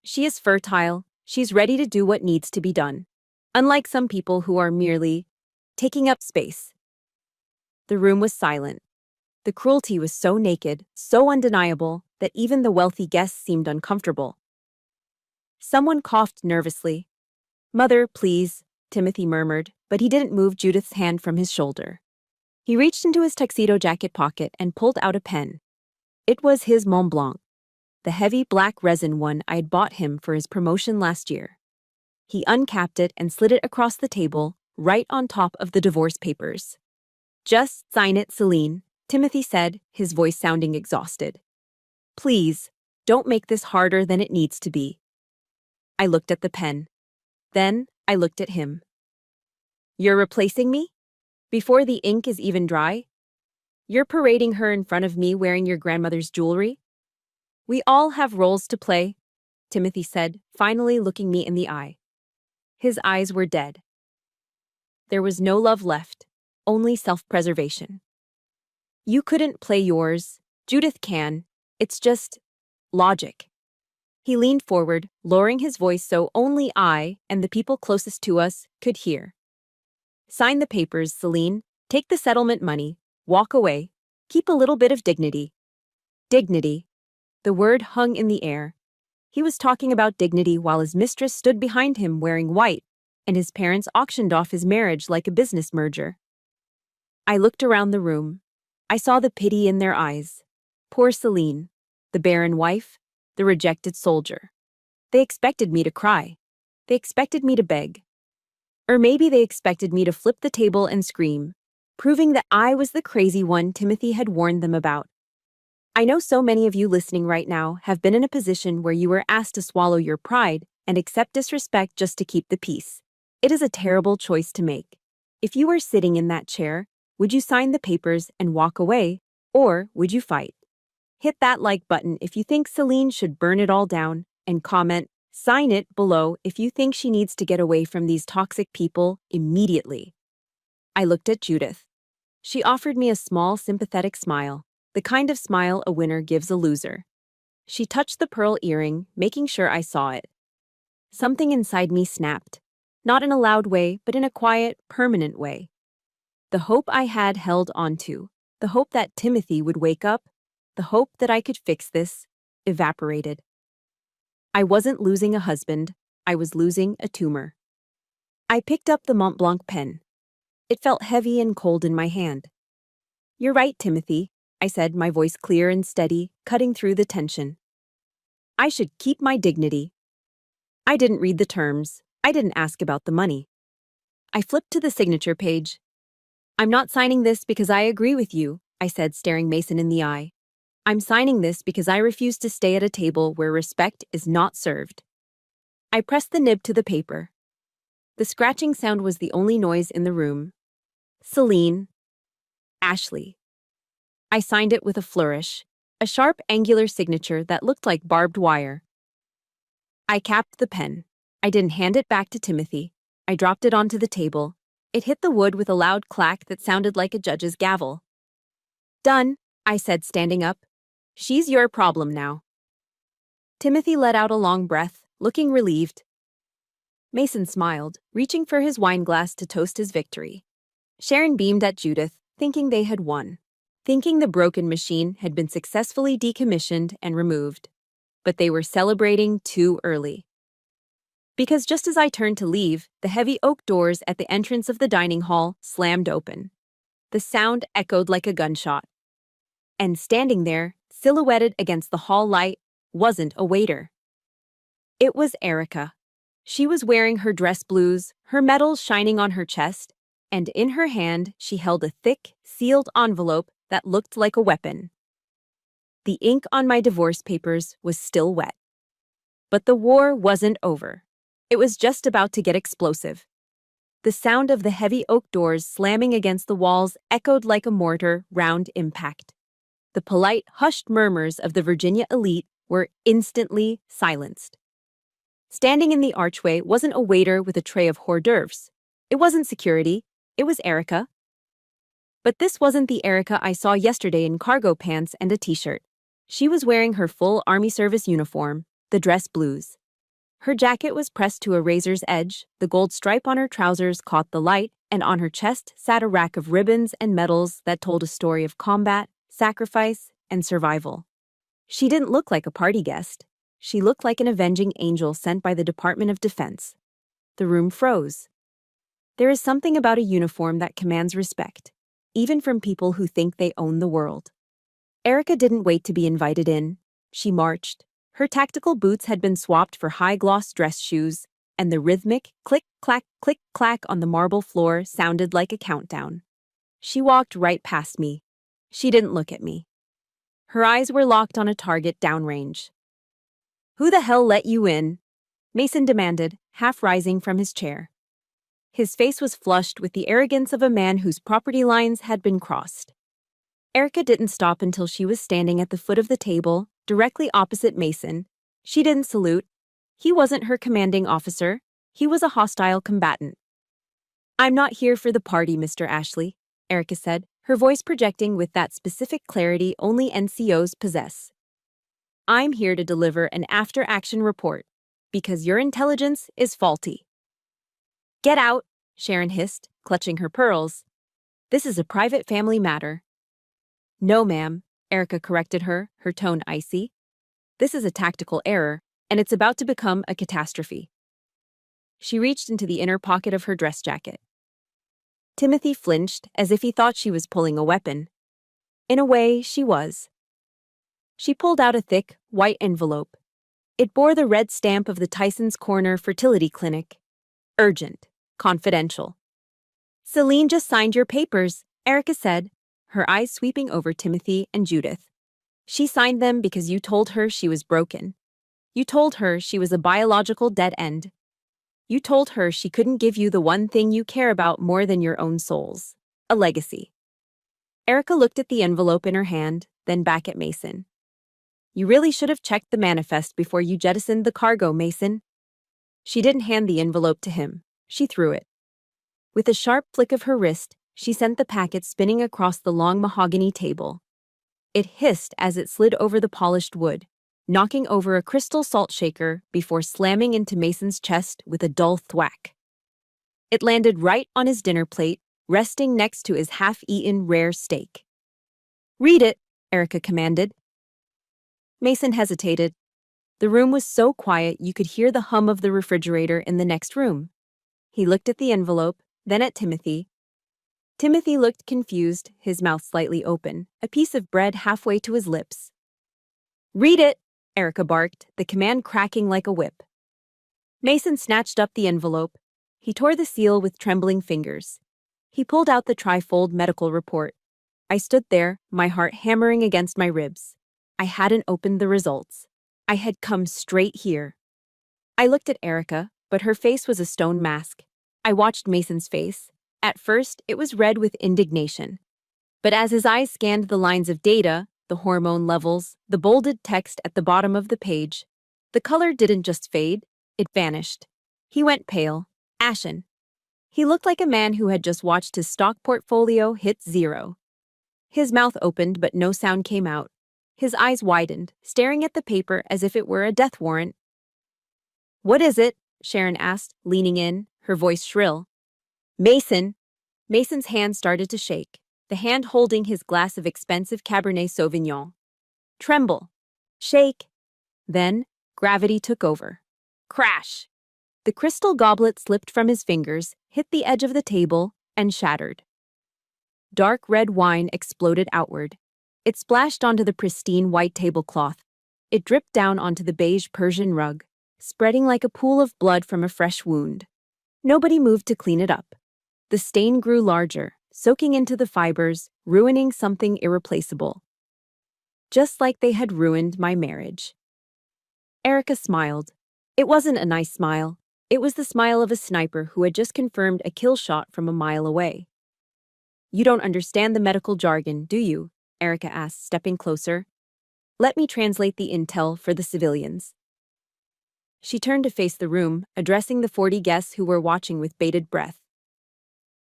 S1: She is fertile, she's ready to do what needs to be done. Unlike some people who are merely taking up space. The room was silent. The cruelty was so naked, so undeniable, that even the wealthy guests seemed uncomfortable. Someone coughed nervously. "Mother, please," Timothy murmured, but he didn't move Judith's hand from his shoulder. He reached into his tuxedo jacket pocket and pulled out a pen. It was his Mont Blanc, the heavy black resin one I had bought him for his promotion last year. He uncapped it and slid it across the table, right on top of the divorce papers. "Just sign it, Celine," Timothy said, his voice sounding exhausted. "Please, don't make this harder than it needs to be." I looked at the pen. Then I looked at him. "You're replacing me? Before the ink is even dry? You're parading her in front of me wearing your grandmother's jewelry?" "We all have roles to play," Timothy said, finally looking me in the eye. His eyes were dead. There was no love left, only self-preservation. "You couldn't play yours. Judith can. It's just logic." He leaned forward, lowering his voice so only I and the people closest to us could hear. "Sign the papers, Celine. Take the settlement money. Walk away. Keep a little bit of dignity." Dignity. The word hung in the air. He was talking about dignity while his mistress stood behind him wearing white, and his parents auctioned off his marriage like a business merger. I looked around the room. I saw the pity in their eyes. Poor Celine, the barren wife, the rejected soldier. They expected me to cry. They expected me to beg. Or maybe they expected me to flip the table and scream, proving that I was the crazy one Timothy had warned them about. I know so many of you listening right now have been in a position where you were asked to swallow your pride and accept disrespect just to keep the peace. It is a terrible choice to make. If you were sitting in that chair, would you sign the papers and walk away, or would you fight? Hit that like button if you think Celine should burn it all down, and comment, sign it below if you think she needs to get away from these toxic people immediately. I looked at Judith. She offered me a small, sympathetic smile, the kind of smile a winner gives a loser. She touched the pearl earring, making sure I saw it. Something inside me snapped, not in a loud way, but in a quiet, permanent way. The hope I had held onto, the hope that Timothy would wake up, the hope that I could fix this, evaporated. I wasn't losing a husband, I was losing a tumor. I picked up the Mont Blanc pen. It felt heavy and cold in my hand. "You're right, Timothy," I said, my voice clear and steady, cutting through the tension. "I should keep my dignity." I didn't read the terms. I didn't ask about the money. I flipped to the signature page. "I'm not signing this because I agree with you," I said, staring Mason in the eye. "I'm signing this because I refuse to stay at a table where respect is not served." I pressed the nib to the paper. The scratching sound was the only noise in the room. Celine. Ashley. I signed it with a flourish, a sharp, angular signature that looked like barbed wire. I capped the pen. I didn't hand it back to Timothy. I dropped it onto the table. It hit the wood with a loud clack that sounded like a judge's gavel. "Done," I said, standing up. "She's your problem now." Timothy let out a long breath, looking relieved. Mason smiled, reaching for his wineglass to toast his victory. Sharon beamed at Judith, thinking they had won, thinking the broken machine had been successfully decommissioned and removed. But they were celebrating too early. Because just as I turned to leave, the heavy oak doors at the entrance of the dining hall slammed open. The sound echoed like a gunshot. And standing there, silhouetted against the hall light, wasn't a waiter. It was Erica. She was wearing her dress blues, her medals shining on her chest, and in her hand she held a thick, sealed envelope that looked like a weapon. The ink on my divorce papers was still wet. But the war wasn't over. It was just about to get explosive. The sound of the heavy oak doors slamming against the walls echoed like a mortar round impact. The polite, hushed murmurs of the Virginia elite were instantly silenced. Standing in the archway wasn't a waiter with a tray of hors d'oeuvres. It wasn't security. It was Erica. But this wasn't the Erica I saw yesterday in cargo pants and a t-shirt. She was wearing her full Army service uniform, the dress blues. Her jacket was pressed to a razor's edge, the gold stripe on her trousers caught the light, and on her chest sat a rack of ribbons and medals that told a story of combat, sacrifice, and survival. She didn't look like a party guest. She looked like an avenging angel sent by the Department of Defense. The room froze. There is something about a uniform that commands respect, even from people who think they own the world. Erica didn't wait to be invited in. She marched. Her tactical boots had been swapped for high-gloss dress shoes, and the rhythmic click-clack on the marble floor sounded like a countdown. She walked right past me. She didn't look at me. Her eyes were locked on a target downrange. "Who the hell let you in?" Mason demanded, half rising from his chair. His face was flushed with the arrogance of a man whose property lines had been crossed. Erica didn't stop until she was standing at the foot of the table, directly opposite Mason. She didn't salute. He wasn't her commanding officer. He was a hostile combatant. "I'm not here for the party, Mr. Ashley," Erica said, her voice projecting with that specific clarity only NCOs possess. "I'm here to deliver an after-action report, because your intelligence is faulty." "Get out," Sharon hissed, clutching her pearls. "This is a private family matter." "No, ma'am," Erica corrected her, her tone icy. This is a tactical error, and it's about to become a catastrophe. She reached into the inner pocket of her dress jacket. Timothy flinched as if he thought she was pulling a weapon. In a way, she was. She pulled out a thick, white envelope. It bore the red stamp of the Tyson's Corner Fertility Clinic. Urgent. Confidential. "Celine just signed your papers," Erica said, her eyes sweeping over Timothy and Judith. "She signed them because you told her she was broken. You told her she was a biological dead end. You told her she couldn't give you the one thing you care about more than your own souls. A legacy." Erica looked at the envelope in her hand, then back at Mason. "You really should have checked the manifest before you jettisoned the cargo, Mason." She didn't hand the envelope to him. She threw it. With a sharp flick of her wrist, she sent the packet spinning across the long mahogany table. It hissed as it slid over the polished wood, knocking over a crystal salt shaker before slamming into Mason's chest with a dull thwack. It landed right on his dinner plate, resting next to his half-eaten rare steak. "Read it," Erica commanded. Mason hesitated. The room was so quiet you could hear the hum of the refrigerator in the next room. He looked at the envelope, then at Timothy. Timothy looked confused, his mouth slightly open, a piece of bread halfway to his lips. "Read it," Erica barked, the command cracking like a whip. Mason snatched up the envelope. He tore the seal with trembling fingers. He pulled out the trifold medical report. I stood there, my heart hammering against my ribs. I hadn't opened the results. I had come straight here. I looked at Erica, but her face was a stone mask. I watched Mason's face. At first, it was red with indignation. But as his eyes scanned the lines of data, the hormone levels, the bolded text at the bottom of the page, the color didn't just fade, it vanished. He went pale, ashen. He looked like a man who had just watched his stock portfolio hit zero. His mouth opened, but no sound came out. His eyes widened, staring at the paper as if it were a death warrant. "What is it?" Sharon asked, leaning in, her voice shrill. "Mason!" Mason's hand started to shake, the hand holding his glass of expensive Cabernet Sauvignon. Tremble. Shake. Then, gravity took over. Crash! The crystal goblet slipped from his fingers, hit the edge of the table, and shattered. Dark red wine exploded outward. It splashed onto the pristine white tablecloth. It dripped down onto the beige Persian rug, spreading like a pool of blood from a fresh wound. Nobody moved to clean it up. The stain grew larger, soaking into the fibers, ruining something irreplaceable. Just like they had ruined my marriage. Erica smiled. It wasn't a nice smile. It was the smile of a sniper who had just confirmed a kill shot from a mile away. "You don't understand the medical jargon, do you?" Erica asked, stepping closer. "Let me translate the intel for the civilians." She turned to face the room, addressing the 40 guests who were watching with bated breath.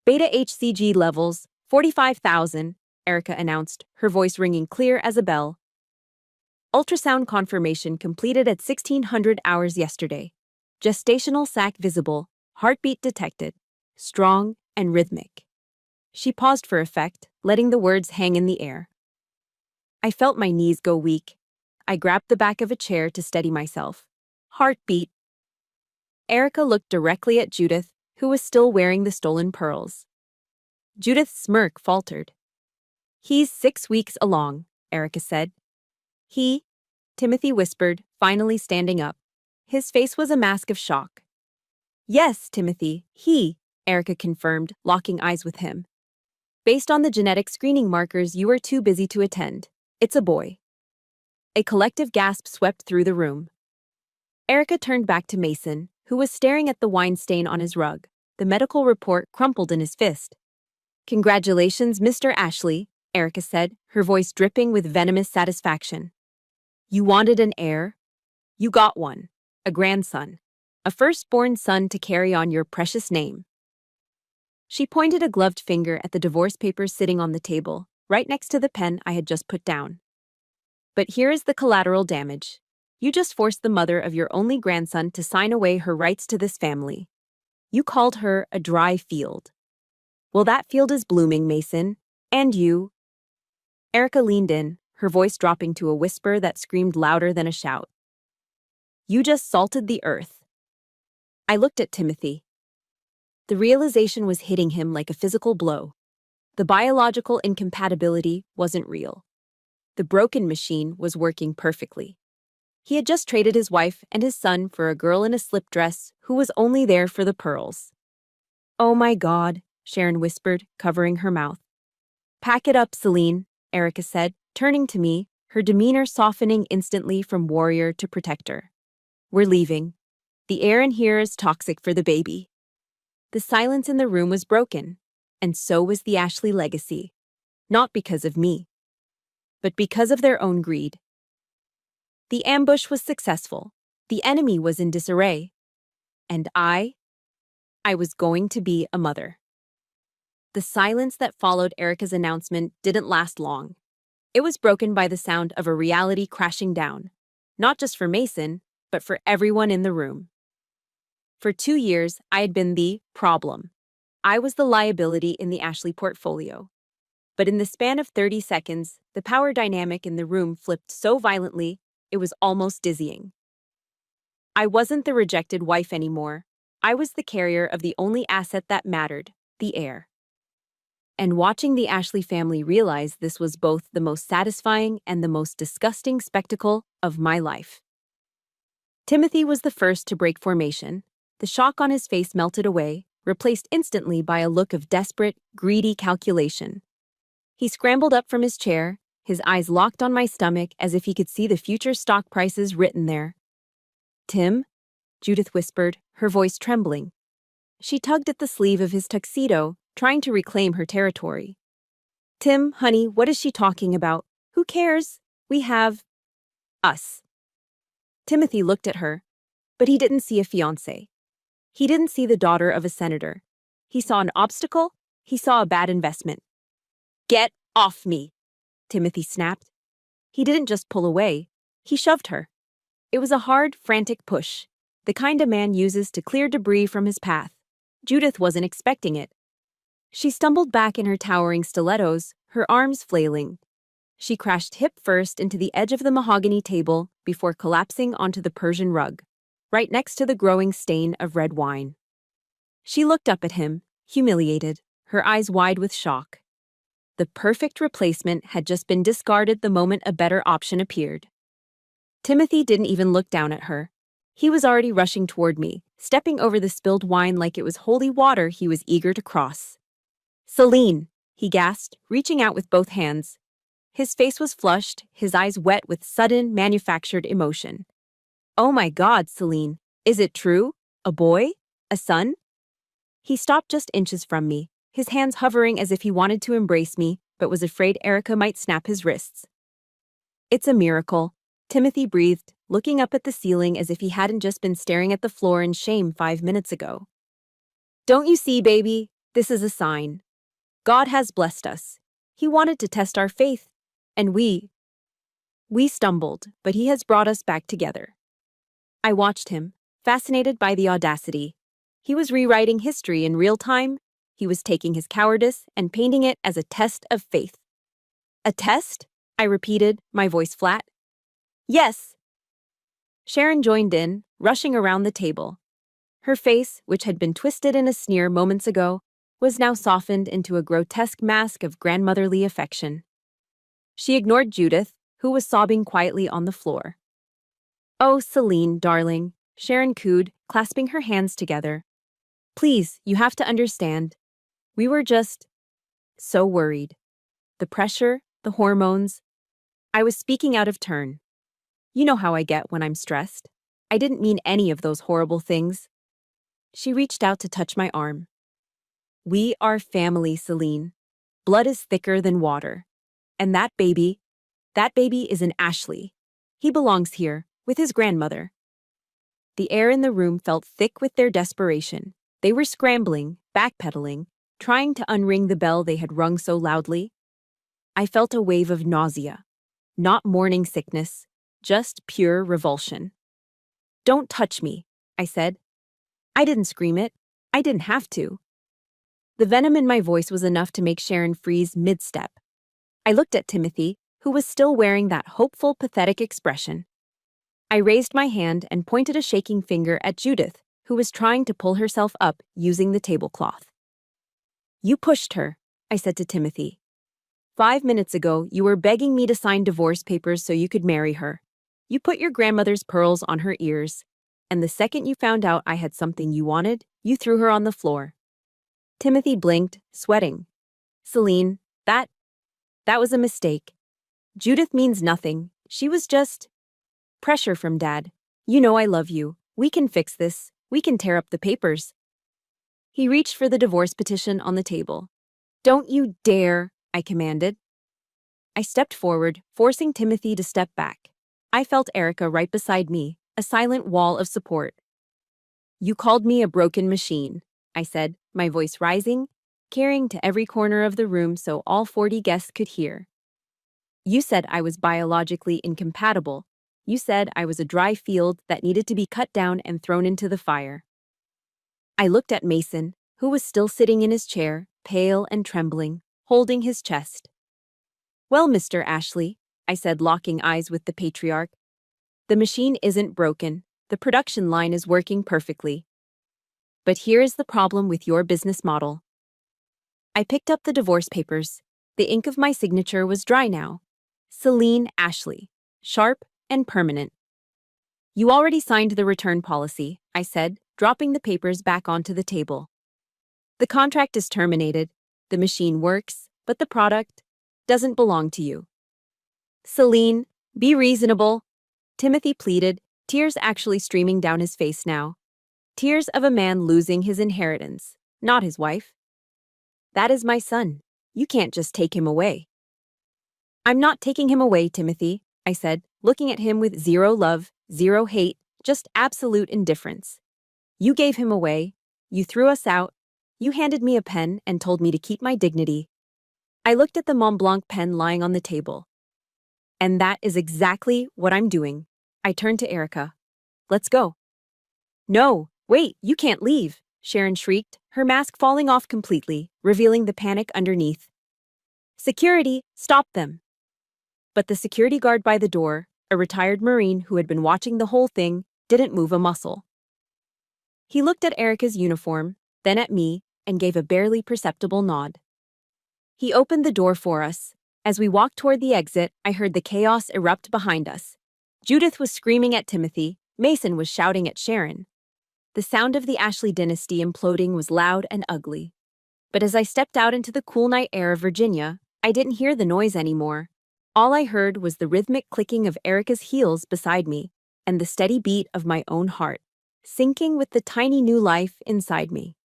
S1: "Beta HCG levels, 45,000, Erica announced, her voice ringing clear as a bell. "Ultrasound confirmation completed at 1600 hours yesterday. Gestational sac visible, heartbeat detected, strong and rhythmic." She paused for effect, letting the words hang in the air. I felt my knees go weak. I grabbed the back of a chair to steady myself. Heartbeat. Erica looked directly at Judith, who was still wearing the stolen pearls. Judith's smirk faltered. "He's 6 weeks along," Erica said. "He?" Timothy whispered, finally standing up. His face was a mask of shock. "Yes, Timothy, he," Erica confirmed, locking eyes with him. "Based on the genetic screening markers, you were too busy to attend. It's a boy." A collective gasp swept through the room. Erica turned back to Mason, who was staring at the wine stain on his rug, the medical report crumpled in his fist. "Congratulations, Mr. Ashley," Erica said, her voice dripping with venomous satisfaction. "You wanted an heir? You got one. A grandson. A firstborn son to carry on your precious name." She pointed a gloved finger at the divorce papers sitting on the table, right next to the pen I had just put down. "But here is the collateral damage. You just forced the mother of your only grandson to sign away her rights to this family. You called her a dry field. Well, that field is blooming, Mason. And you." Erica leaned in, her voice dropping to a whisper that screamed louder than a shout. You just salted the earth. I looked at Timothy. The realization was hitting him like a physical blow. The biological incompatibility wasn't real. The broken machine was working perfectly. He had just traded his wife and his son for a girl in a slip dress who was only there for the pearls. Oh my God, Sharon whispered, covering her mouth. Pack it up, Celine, Erica said, turning to me, her demeanor softening instantly from warrior to protector. We're leaving. The air in here is toxic for the baby. The silence in the room was broken, and so was the Ashley legacy. Not because of me, but because of their own greed. The ambush was successful. The enemy was in disarray. And I was going to be a mother. The silence that followed Erica's announcement didn't last long. It was broken by the sound of a reality crashing down, not just for Mason, but for everyone in the room. For 2 years, I had been the problem. I was the liability in the Ashley portfolio. But in the span of 30 seconds, the power dynamic in the room flipped so violently, it was almost dizzying. I wasn't the rejected wife anymore. I was the carrier of the only asset that mattered, the heir. And watching the Ashley family realize this was both the most satisfying and the most disgusting spectacle of my life. Timothy was the first to break formation. The shock on his face melted away, replaced instantly by a look of desperate, greedy calculation. He scrambled up from his chair, his eyes locked on my stomach as if he could see the future stock prices written there. Tim? Judith whispered, her voice trembling. She tugged at the sleeve of his tuxedo, trying to reclaim her territory. Tim, honey, what is she talking about? Who cares? We have us. Timothy looked at her, but he didn't see a fiancé. He didn't see the daughter of a senator. He saw an obstacle. He saw a bad investment. Get off me, Timothy snapped. He didn't just pull away. He shoved her. It was a hard, frantic push, the kind a man uses to clear debris from his path. Judith wasn't expecting it. She stumbled back in her towering stilettos, her arms flailing. She crashed hip first into the edge of the mahogany table before collapsing onto the Persian rug, right next to the growing stain of red wine. She looked up at him, humiliated, her eyes wide with shock. The perfect replacement had just been discarded the moment a better option appeared. Timothy didn't even look down at her. He was already rushing toward me, stepping over the spilled wine like it was holy water he was eager to cross. Celine, he gasped, reaching out with both hands. His face was flushed, his eyes wet with sudden, manufactured emotion. Oh my God, Celine, is it true? A boy? A son? He stopped just inches from me, his hands hovering as if he wanted to embrace me, but was afraid Erica might snap his wrists. It's a miracle, Timothy breathed, looking up at the ceiling as if he hadn't just been staring at the floor in shame 5 minutes ago. Don't you see, baby? This is a sign. God has blessed us. He wanted to test our faith, and we stumbled, but he has brought us back together. I watched him, fascinated by the audacity. He was rewriting history in real time. He was taking his cowardice and painting it as a test of faith. A test? I repeated, my voice flat. Yes. Sharon joined in, rushing around the table. Her face, which had been twisted in a sneer moments ago, was now softened into a grotesque mask of grandmotherly affection. She ignored Judith, who was sobbing quietly on the floor. Oh, Celine, darling, Sharon cooed, clasping her hands together. Please, you have to understand. We were just so worried. The pressure, the hormones. I was speaking out of turn. You know how I get when I'm stressed. I didn't mean any of those horrible things. She reached out to touch my arm. We are family, Celine. Blood is thicker than water. And that baby is an Ashley. He belongs here, with his grandmother. The air in the room felt thick with their desperation. They were scrambling, backpedaling, trying to unring the bell they had rung so loudly. I felt a wave of nausea. Not morning sickness, just pure revulsion. Don't touch me, I said. I didn't scream it. I didn't have to. The venom in my voice was enough to make Sharon freeze mid-step. I looked at Timothy, who was still wearing that hopeful, pathetic expression. I raised my hand and pointed a shaking finger at Judith, who was trying to pull herself up using the tablecloth. "You pushed her," I said to Timothy. "5 minutes ago, you were begging me to sign divorce papers so you could marry her. You put your grandmother's pearls on her ears, and the second you found out I had something you wanted, you threw her on the floor." Timothy blinked, sweating. "Celine, that was a mistake. Judith means nothing. She was just pressure from Dad. You know I love you. We can fix this. We can tear up the papers." He reached for the divorce petition on the table. "Don't you dare," I commanded. I stepped forward, forcing Timothy to step back. I felt Erica right beside me, a silent wall of support. "You called me a broken machine," I said, my voice rising, carrying to every corner of the room so all 40 guests could hear. "You said I was biologically incompatible. You said I was a dry field that needed to be cut down and thrown into the fire." I looked at Mason, who was still sitting in his chair, pale and trembling, holding his chest. "Well, Mr. Ashley," I said, locking eyes with the patriarch, "the machine isn't broken. The production line is working perfectly. But here is the problem with your business model." I picked up the divorce papers. The ink of my signature was dry now. Celine Ashley, sharp and permanent. "You already signed the return policy," I said, dropping the papers back onto the table. "The contract is terminated. The machine works, but the product doesn't belong to you." "Celine, be reasonable," Timothy pleaded, tears actually streaming down his face now. Tears of a man losing his inheritance, not his wife. "That is my son. You can't just take him away." "I'm not taking him away, Timothy," I said, looking at him with zero love, zero hate, just absolute indifference. "You gave him away. You threw us out. You handed me a pen and told me to keep my dignity." I looked at the Mont Blanc pen lying on the table. "And that is exactly what I'm doing." I turned to Erica. "Let's go." "No, wait, you can't leave," Sharon shrieked, her mask falling off completely, revealing the panic underneath. "Security, stop them." But the security guard by the door, a retired Marine who had been watching the whole thing, didn't move a muscle. He looked at Erica's uniform, then at me, and gave a barely perceptible nod. He opened the door for us. As we walked toward the exit, I heard the chaos erupt behind us. Judith was screaming at Timothy. Mason was shouting at Sharon. The sound of the Ashley dynasty imploding was loud and ugly. But as I stepped out into the cool night air of Virginia, I didn't hear the noise anymore. All I heard was the rhythmic clicking of Erica's heels beside me and the steady beat of my own heart, syncing with the tiny new life inside me.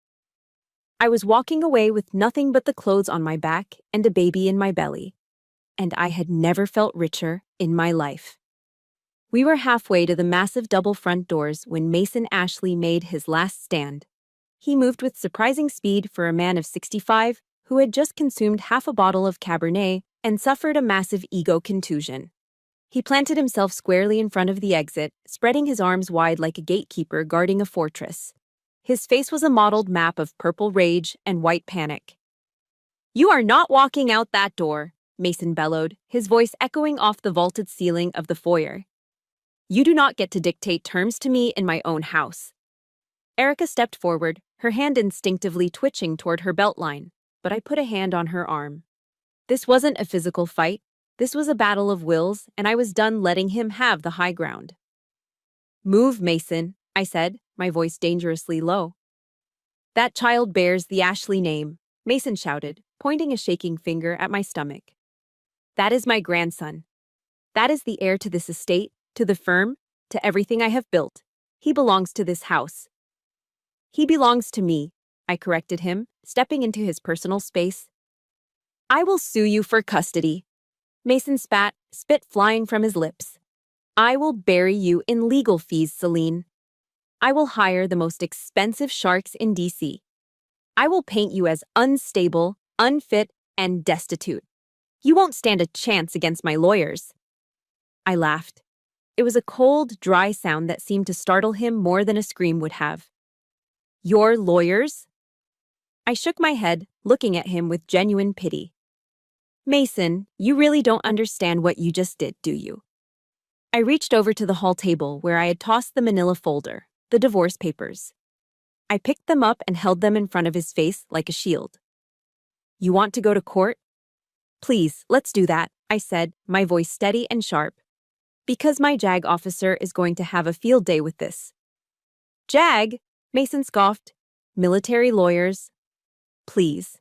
S1: I was walking away with nothing but the clothes on my back and a baby in my belly. And I had never felt richer in my life. We were halfway to the massive double front doors when Mason Ashley made his last stand. He moved with surprising speed for a man of 65 who had just consumed half a bottle of Cabernet and suffered a massive ego contusion. He planted himself squarely in front of the exit, spreading his arms wide like a gatekeeper guarding a fortress. His face was a mottled map of purple rage and white panic. "You are not walking out that door," Mason bellowed, his voice echoing off the vaulted ceiling of the foyer. "You do not get to dictate terms to me in my own house." Erica stepped forward, her hand instinctively twitching toward her belt line, but I put a hand on her arm. This wasn't a physical fight. This was a battle of wills, and I was done letting him have the high ground. "Move, Mason," I said, my voice dangerously low. "That child bears the Ashley name," Mason shouted, pointing a shaking finger at my stomach. "That is my grandson. That is the heir to this estate, to the firm, to everything I have built. He belongs to this house." "He belongs to me," I corrected him, stepping into his personal space. "I will sue you for custody." Mason spat, spit flying from his lips. "I will bury you in legal fees, Celine. I will hire the most expensive sharks in DC. I will paint you as unstable, unfit, and destitute. You won't stand a chance against my lawyers." I laughed. It was a cold, dry sound that seemed to startle him more than a scream would have. "Your lawyers?" I shook my head, looking at him with genuine pity. Mason, you really don't understand what you just did, do you? I reached over to the hall table where I had tossed the manila folder, the divorce papers. I picked them up and held them in front of his face like a shield. You want to go to court? Please, let's do that, I said, my voice steady and sharp. Because my JAG officer is going to have a field day with this. JAG? Mason scoffed. Military lawyers. Please.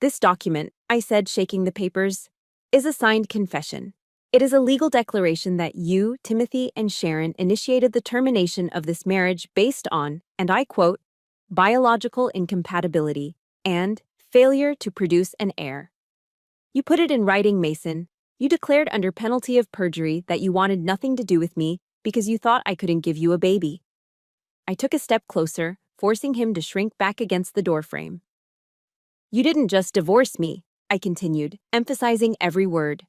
S1: This document, I said, shaking the papers, is a signed confession. It is a legal declaration that you, Timothy, and Sharon initiated the termination of this marriage based on, and I quote, biological incompatibility and failure to produce an heir. You put it in writing, Mason. You declared under penalty of perjury that you wanted nothing to do with me because you thought I couldn't give you a baby. I took a step closer, forcing him to shrink back against the doorframe. You didn't just divorce me, I continued, emphasizing every word.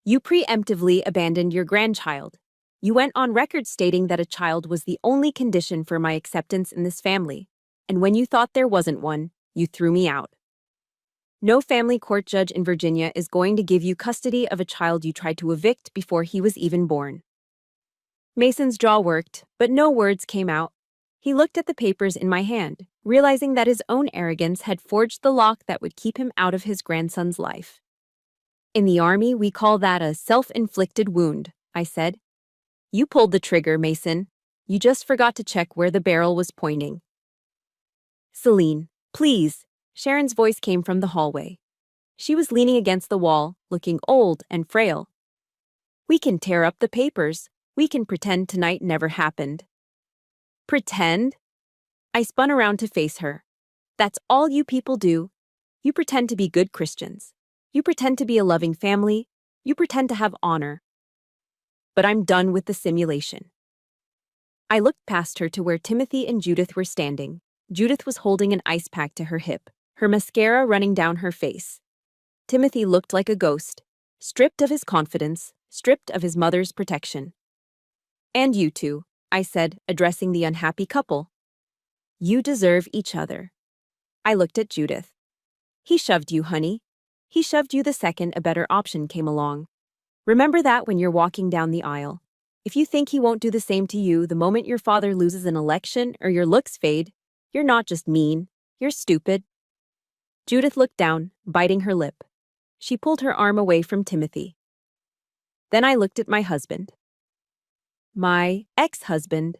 S1: You preemptively abandoned your grandchild. You went on record stating that a child was the only condition for my acceptance in this family, and when you thought there wasn't one, you threw me out. No family court judge in Virginia is going to give you custody of a child you tried to evict before he was even born. Mason's jaw worked, but no words came out. He looked at the papers in my hand, realizing that his own arrogance had forged the lock that would keep him out of his grandson's life. In the Army, we call that a self-inflicted wound, I said. You pulled the trigger, Mason. You just forgot to check where the barrel was pointing. Celine, please. Sharon's voice came from the hallway. She was leaning against the wall, looking old and frail. We can tear up the papers. We can pretend tonight never happened. Pretend? I spun around to face her. That's all you people do. You pretend to be good Christians. You pretend to be a loving family. You pretend to have honor. But I'm done with the simulation. I looked past her to where Timothy and Judith were standing. Judith was holding an ice pack to her hip, her mascara running down her face. Timothy looked like a ghost, stripped of his confidence, stripped of his mother's protection. And you two, I said, addressing the unhappy couple. You deserve each other. I looked at Judith. He shoved you, honey. He shoved you the second a better option came along. Remember that when you're walking down the aisle. If you think he won't do the same to you the moment your father loses an election or your looks fade, you're not just mean, you're stupid. Judith looked down, biting her lip. She pulled her arm away from Timothy. Then I looked at my husband. My ex-husband.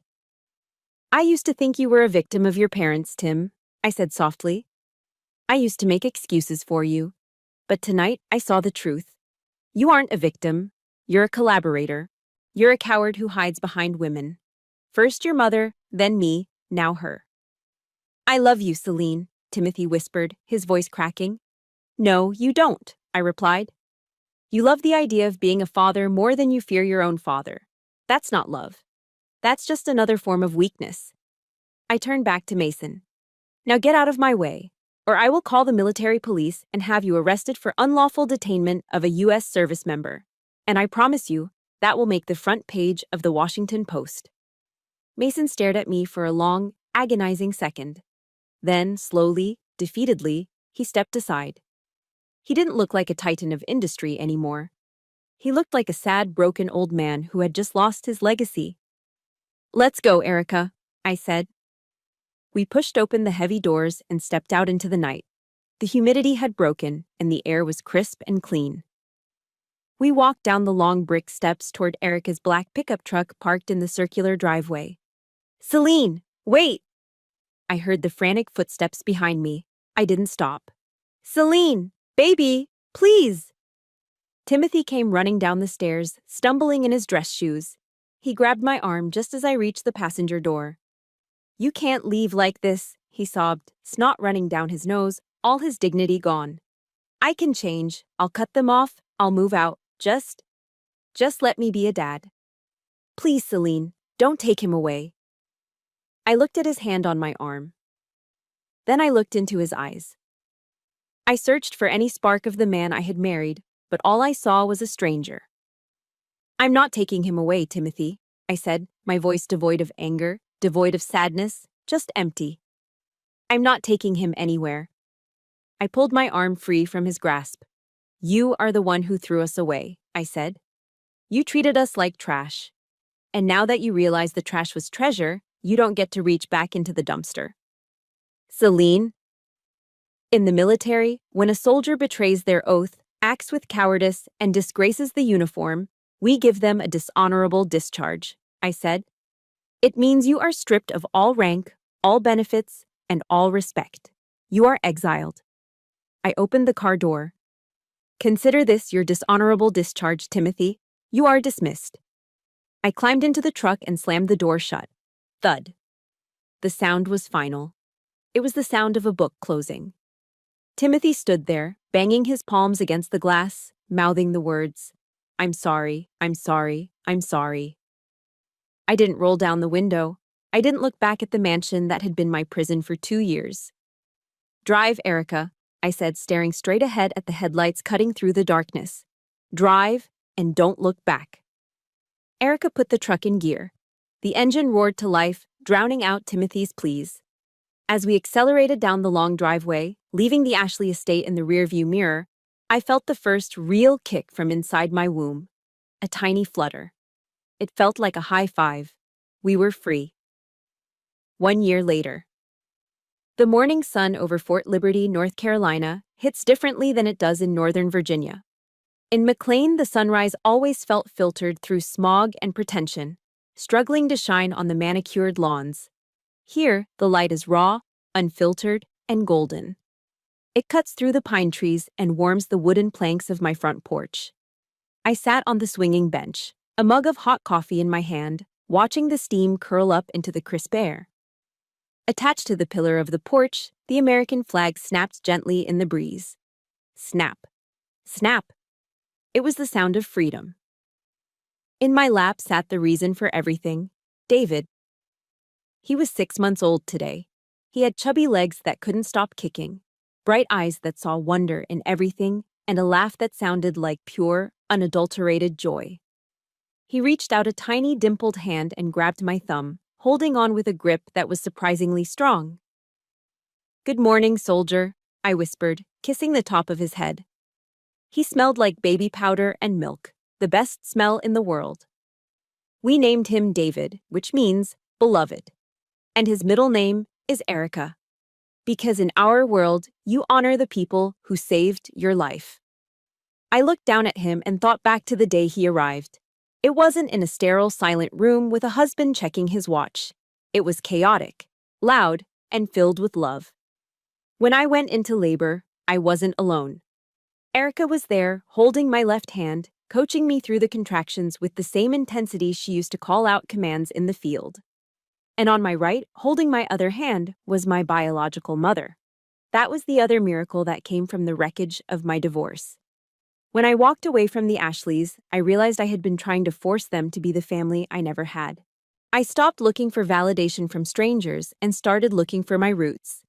S1: I used to think you were a victim of your parents, Tim, I said softly. I used to make excuses for you. But tonight I saw the truth. You aren't a victim. You're a collaborator. You're a coward who hides behind women. First your mother, then me, now her. I love you, Celine, Timothy whispered, his voice cracking. No, you don't, I replied. You love the idea of being a father more than you fear your own father. That's not love. That's just another form of weakness. I turned back to Mason. Now get out of my way, or I will call the military police and have you arrested for unlawful detainment of a U.S. service member. And I promise you, that will make the front page of the Washington Post. Mason stared at me for a long, agonizing second. Then, slowly, defeatedly, he stepped aside. He didn't look like a titan of industry anymore. He looked like a sad, broken old man who had just lost his legacy. Let's go, Erica, I said. We pushed open the heavy doors and stepped out into the night. The humidity had broken, and the air was crisp and clean. We walked down the long brick steps toward Erica's black pickup truck parked in the circular driveway. Celine, wait! I heard the frantic footsteps behind me. I didn't stop. Celine, baby, please! Timothy came running down the stairs, stumbling in his dress shoes. He grabbed my arm just as I reached the passenger door. You can't leave like this, he sobbed, snot running down his nose, all his dignity gone. I can change. I'll cut them off. I'll move out. Just let me be a dad. Please, Celine, don't take him away. I looked at his hand on my arm. Then I looked into his eyes. I searched for any spark of the man I had married, but all I saw was a stranger. I'm not taking him away, Timothy, I said, my voice devoid of anger, devoid of sadness, just empty. I'm not taking him anywhere. I pulled my arm free from his grasp. You are the one who threw us away, I said. You treated us like trash. And now that you realize the trash was treasure, you don't get to reach back into the dumpster. Celine, in the military, when a soldier betrays their oath, acts with cowardice, and disgraces the uniform, we give them a dishonorable discharge, I said. It means you are stripped of all rank, all benefits, and all respect. You are exiled. I opened the car door. Consider this your dishonorable discharge, Timothy. You are dismissed. I climbed into the truck and slammed the door shut. Thud. The sound was final. It was the sound of a book closing. Timothy stood there, banging his palms against the glass, mouthing the words, I'm sorry, I'm sorry, I'm sorry. I didn't roll down the window. I didn't look back at the mansion that had been my prison for 2 years. Drive, Erica, I said, staring straight ahead at the headlights cutting through the darkness. Drive, and don't look back. Erica put the truck in gear. The engine roared to life, drowning out Timothy's pleas. As we accelerated down the long driveway, leaving the Ashley estate in the rearview mirror, I felt the first real kick from inside my womb. A tiny flutter. It felt like a high five. We were free. 1 year later. The morning sun over Fort Liberty, North Carolina, hits differently than it does in Northern Virginia. In McLean, the sunrise always felt filtered through smog and pretension, struggling to shine on the manicured lawns. Here, the light is raw, unfiltered, and golden. It cuts through the pine trees and warms the wooden planks of my front porch. I sat on the swinging bench, a mug of hot coffee in my hand, watching the steam curl up into the crisp air. Attached to the pillar of the porch, the American flag snapped gently in the breeze. Snap. Snap. It was the sound of freedom. In my lap sat the reason for everything, David. He was 6 months old today. He had chubby legs that couldn't stop kicking, bright eyes that saw wonder in everything, and a laugh that sounded like pure, unadulterated joy. He reached out a tiny dimpled hand and grabbed my thumb, holding on with a grip that was surprisingly strong. Good morning, soldier, I whispered, kissing the top of his head. He smelled like baby powder and milk, the best smell in the world. We named him David, which means beloved. And his middle name is Erica. Because in our world, you honor the people who saved your life. I looked down at him and thought back to the day he arrived. It wasn't in a sterile, silent room with a husband checking his watch. It was chaotic, loud, and filled with love. When I went into labor, I wasn't alone. Erica was there, holding my left hand, coaching me through the contractions with the same intensity she used to call out commands in the field. And on my right, holding my other hand, was my biological mother. That was the other miracle that came from the wreckage of my divorce. When I walked away from the Ashleys, I realized I had been trying to force them to be the family I never had. I stopped looking for validation from strangers and started looking for my roots.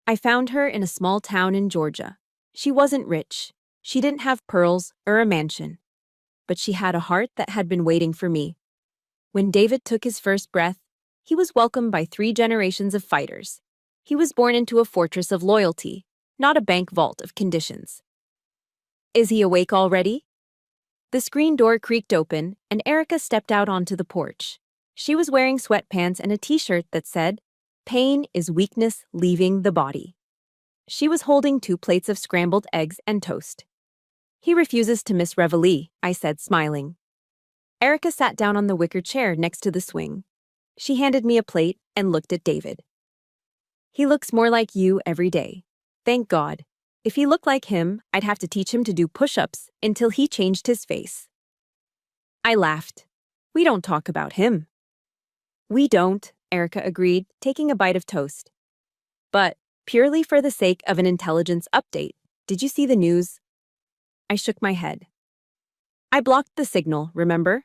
S1: I found her in a small town in Georgia. She wasn't rich. She didn't have pearls or a mansion. But she had a heart that had been waiting for me. When David took his first breath, he was welcomed by 3 generations of fighters. He was born into a fortress of loyalty, not a bank vault of conditions. Is he awake already? The screen door creaked open, and Erica stepped out onto the porch. She was wearing sweatpants and a t-shirt that said, "Pain is weakness leaving the body." She was holding 2 plates of scrambled eggs and toast. He refuses to miss reveille, I said, smiling. Erica sat down on the wicker chair next to the swing. She handed me a plate and looked at David. He looks more like you every day. Thank God. If he looked like him, I'd have to teach him to do push-ups until he changed his face. I laughed. We don't talk about him. We don't, Erica agreed, taking a bite of toast. But, purely for the sake of an intelligence update, did you see the news? I shook my head. I blocked the signal, remember?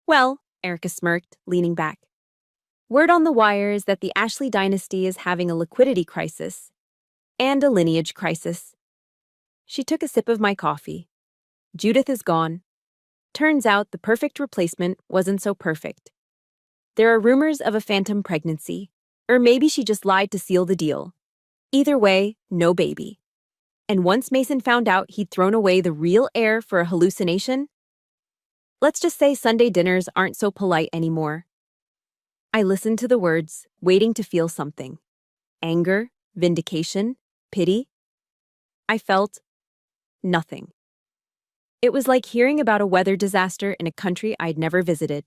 S1: Well, Erica smirked, leaning back. Word on the wire is that the Ashley dynasty is having a liquidity crisis and a lineage crisis. She took a sip of my coffee. Judith is gone. Turns out the perfect replacement wasn't so perfect. There are rumors of a phantom pregnancy, or maybe she just lied to seal the deal. Either way, no baby. And once Mason found out he'd thrown away the real heir for a hallucination, let's just say Sunday dinners aren't so polite anymore. I listened to the words, waiting to feel something. Anger, vindication, pity. I felt nothing. It was like hearing about a weather disaster in a country I'd never visited.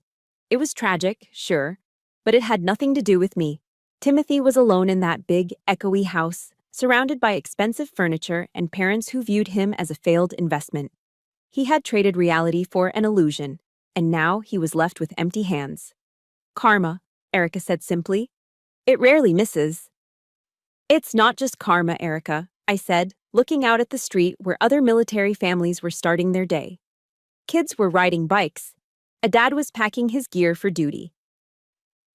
S1: It was tragic, sure, but it had nothing to do with me. Timothy was alone in that big, echoey house, surrounded by expensive furniture and parents who viewed him as a failed investment. He had traded reality for an illusion, and now he was left with empty hands. Karma, Erica said simply. It rarely misses. It's not just karma, Erica, I said, looking out at the street where other military families were starting their day. Kids were riding bikes. A dad was packing his gear for duty.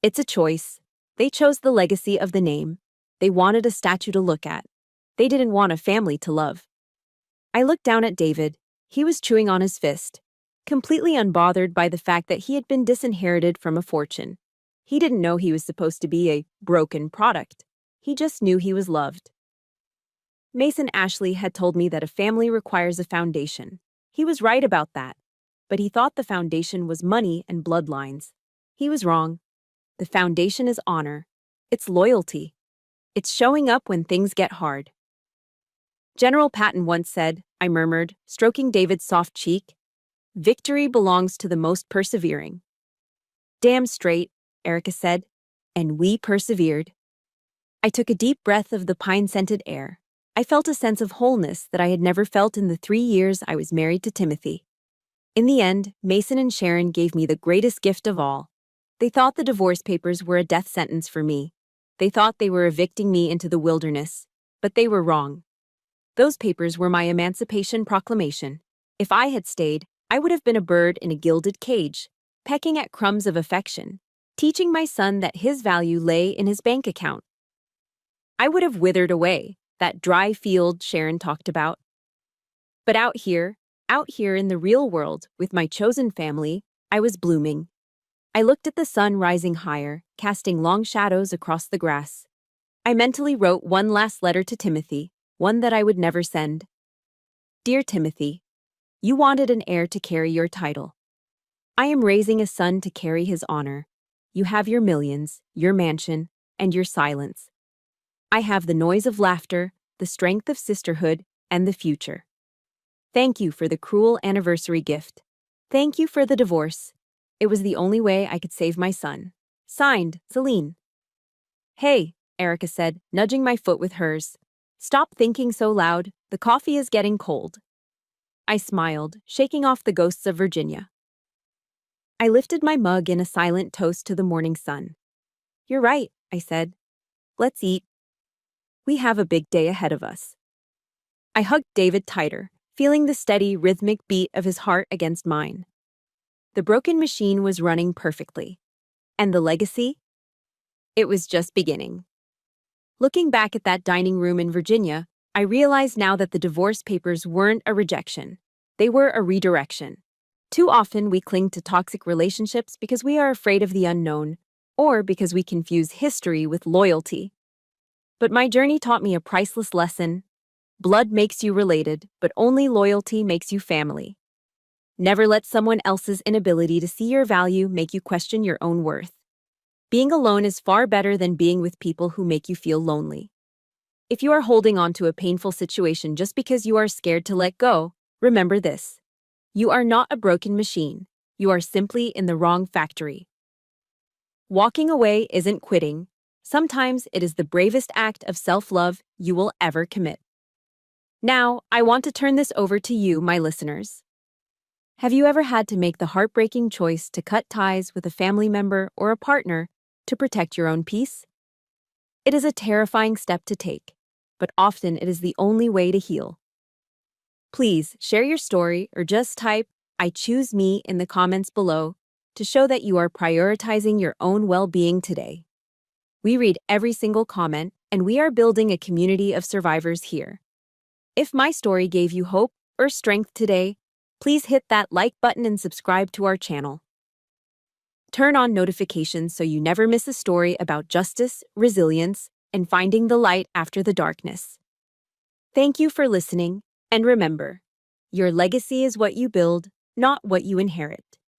S1: It's a choice. They chose the legacy of the name. They wanted a statue to look at. They didn't want a family to love. I looked down at David. He was chewing on his fist, completely unbothered by the fact that he had been disinherited from a fortune. He didn't know he was supposed to be a broken product. He just knew he was loved. Mason Ashley had told me that a family requires a foundation. He was right about that, but he thought the foundation was money and bloodlines. He was wrong. The foundation is honor. It's loyalty. It's showing up when things get hard. General Patton once said, I murmured, stroking David's soft cheek, victory belongs to the most persevering. Damn straight, Erica said, and we persevered. I took a deep breath of the pine-scented air. I felt a sense of wholeness that I had never felt in the 3 years I was married to Timothy. In the end, Mason and Sharon gave me the greatest gift of all. They thought the divorce papers were a death sentence for me. They thought they were evicting me into the wilderness, but they were wrong. Those papers were my emancipation proclamation. If I had stayed, I would have been a bird in a gilded cage, pecking at crumbs of affection, teaching my son that his value lay in his bank account. I would have withered away, that dry field Sharon talked about. But out here in the real world, with my chosen family, I was blooming. I looked at the sun rising higher, casting long shadows across the grass. I mentally wrote one last letter to Timothy, one that I would never send. Dear Timothy, you wanted an heir to carry your title. I am raising a son to carry his honor. You have your millions, your mansion, and your silence. I have the noise of laughter, the strength of sisterhood, and the future. Thank you for the cruel anniversary gift. Thank you for the divorce. It was the only way I could save my son. Signed, Celine. Hey, Erica said, nudging my foot with hers. Stop thinking so loud. The coffee is getting cold. I smiled, shaking off the ghosts of Virginia. I lifted my mug in a silent toast to the morning sun. You're right, I said. Let's eat. We have a big day ahead of us. I hugged David tighter, feeling the steady, rhythmic beat of his heart against mine. The broken machine was running perfectly. And the legacy? It was just beginning. Looking back at that dining room in Virginia, I realized now that the divorce papers weren't a rejection. They were a redirection. Too often we cling to toxic relationships because we are afraid of the unknown, or because we confuse history with loyalty. But my journey taught me a priceless lesson. Blood makes you related, but only loyalty makes you family. Never let someone else's inability to see your value make you question your own worth. Being alone is far better than being with people who make you feel lonely. If you are holding on to a painful situation just because you are scared to let go, remember this. You are not a broken machine. You are simply in the wrong factory. Walking away isn't quitting. Sometimes it is the bravest act of self-love you will ever commit. Now, I want to turn this over to you, my listeners. Have you ever had to make the heartbreaking choice to cut ties with a family member or a partner to protect your own peace? It is a terrifying step to take, but often it is the only way to heal. Please share your story or just type "I choose me" in the comments below to show that you are prioritizing your own well-being today. We read every single comment, and we are building a community of survivors here. If my story gave you hope or strength today, please hit that like button and subscribe to our channel. Turn on notifications so you never miss a story about justice, resilience, and finding the light after the darkness. Thank you for listening, and remember, your legacy is what you build, not what you inherit.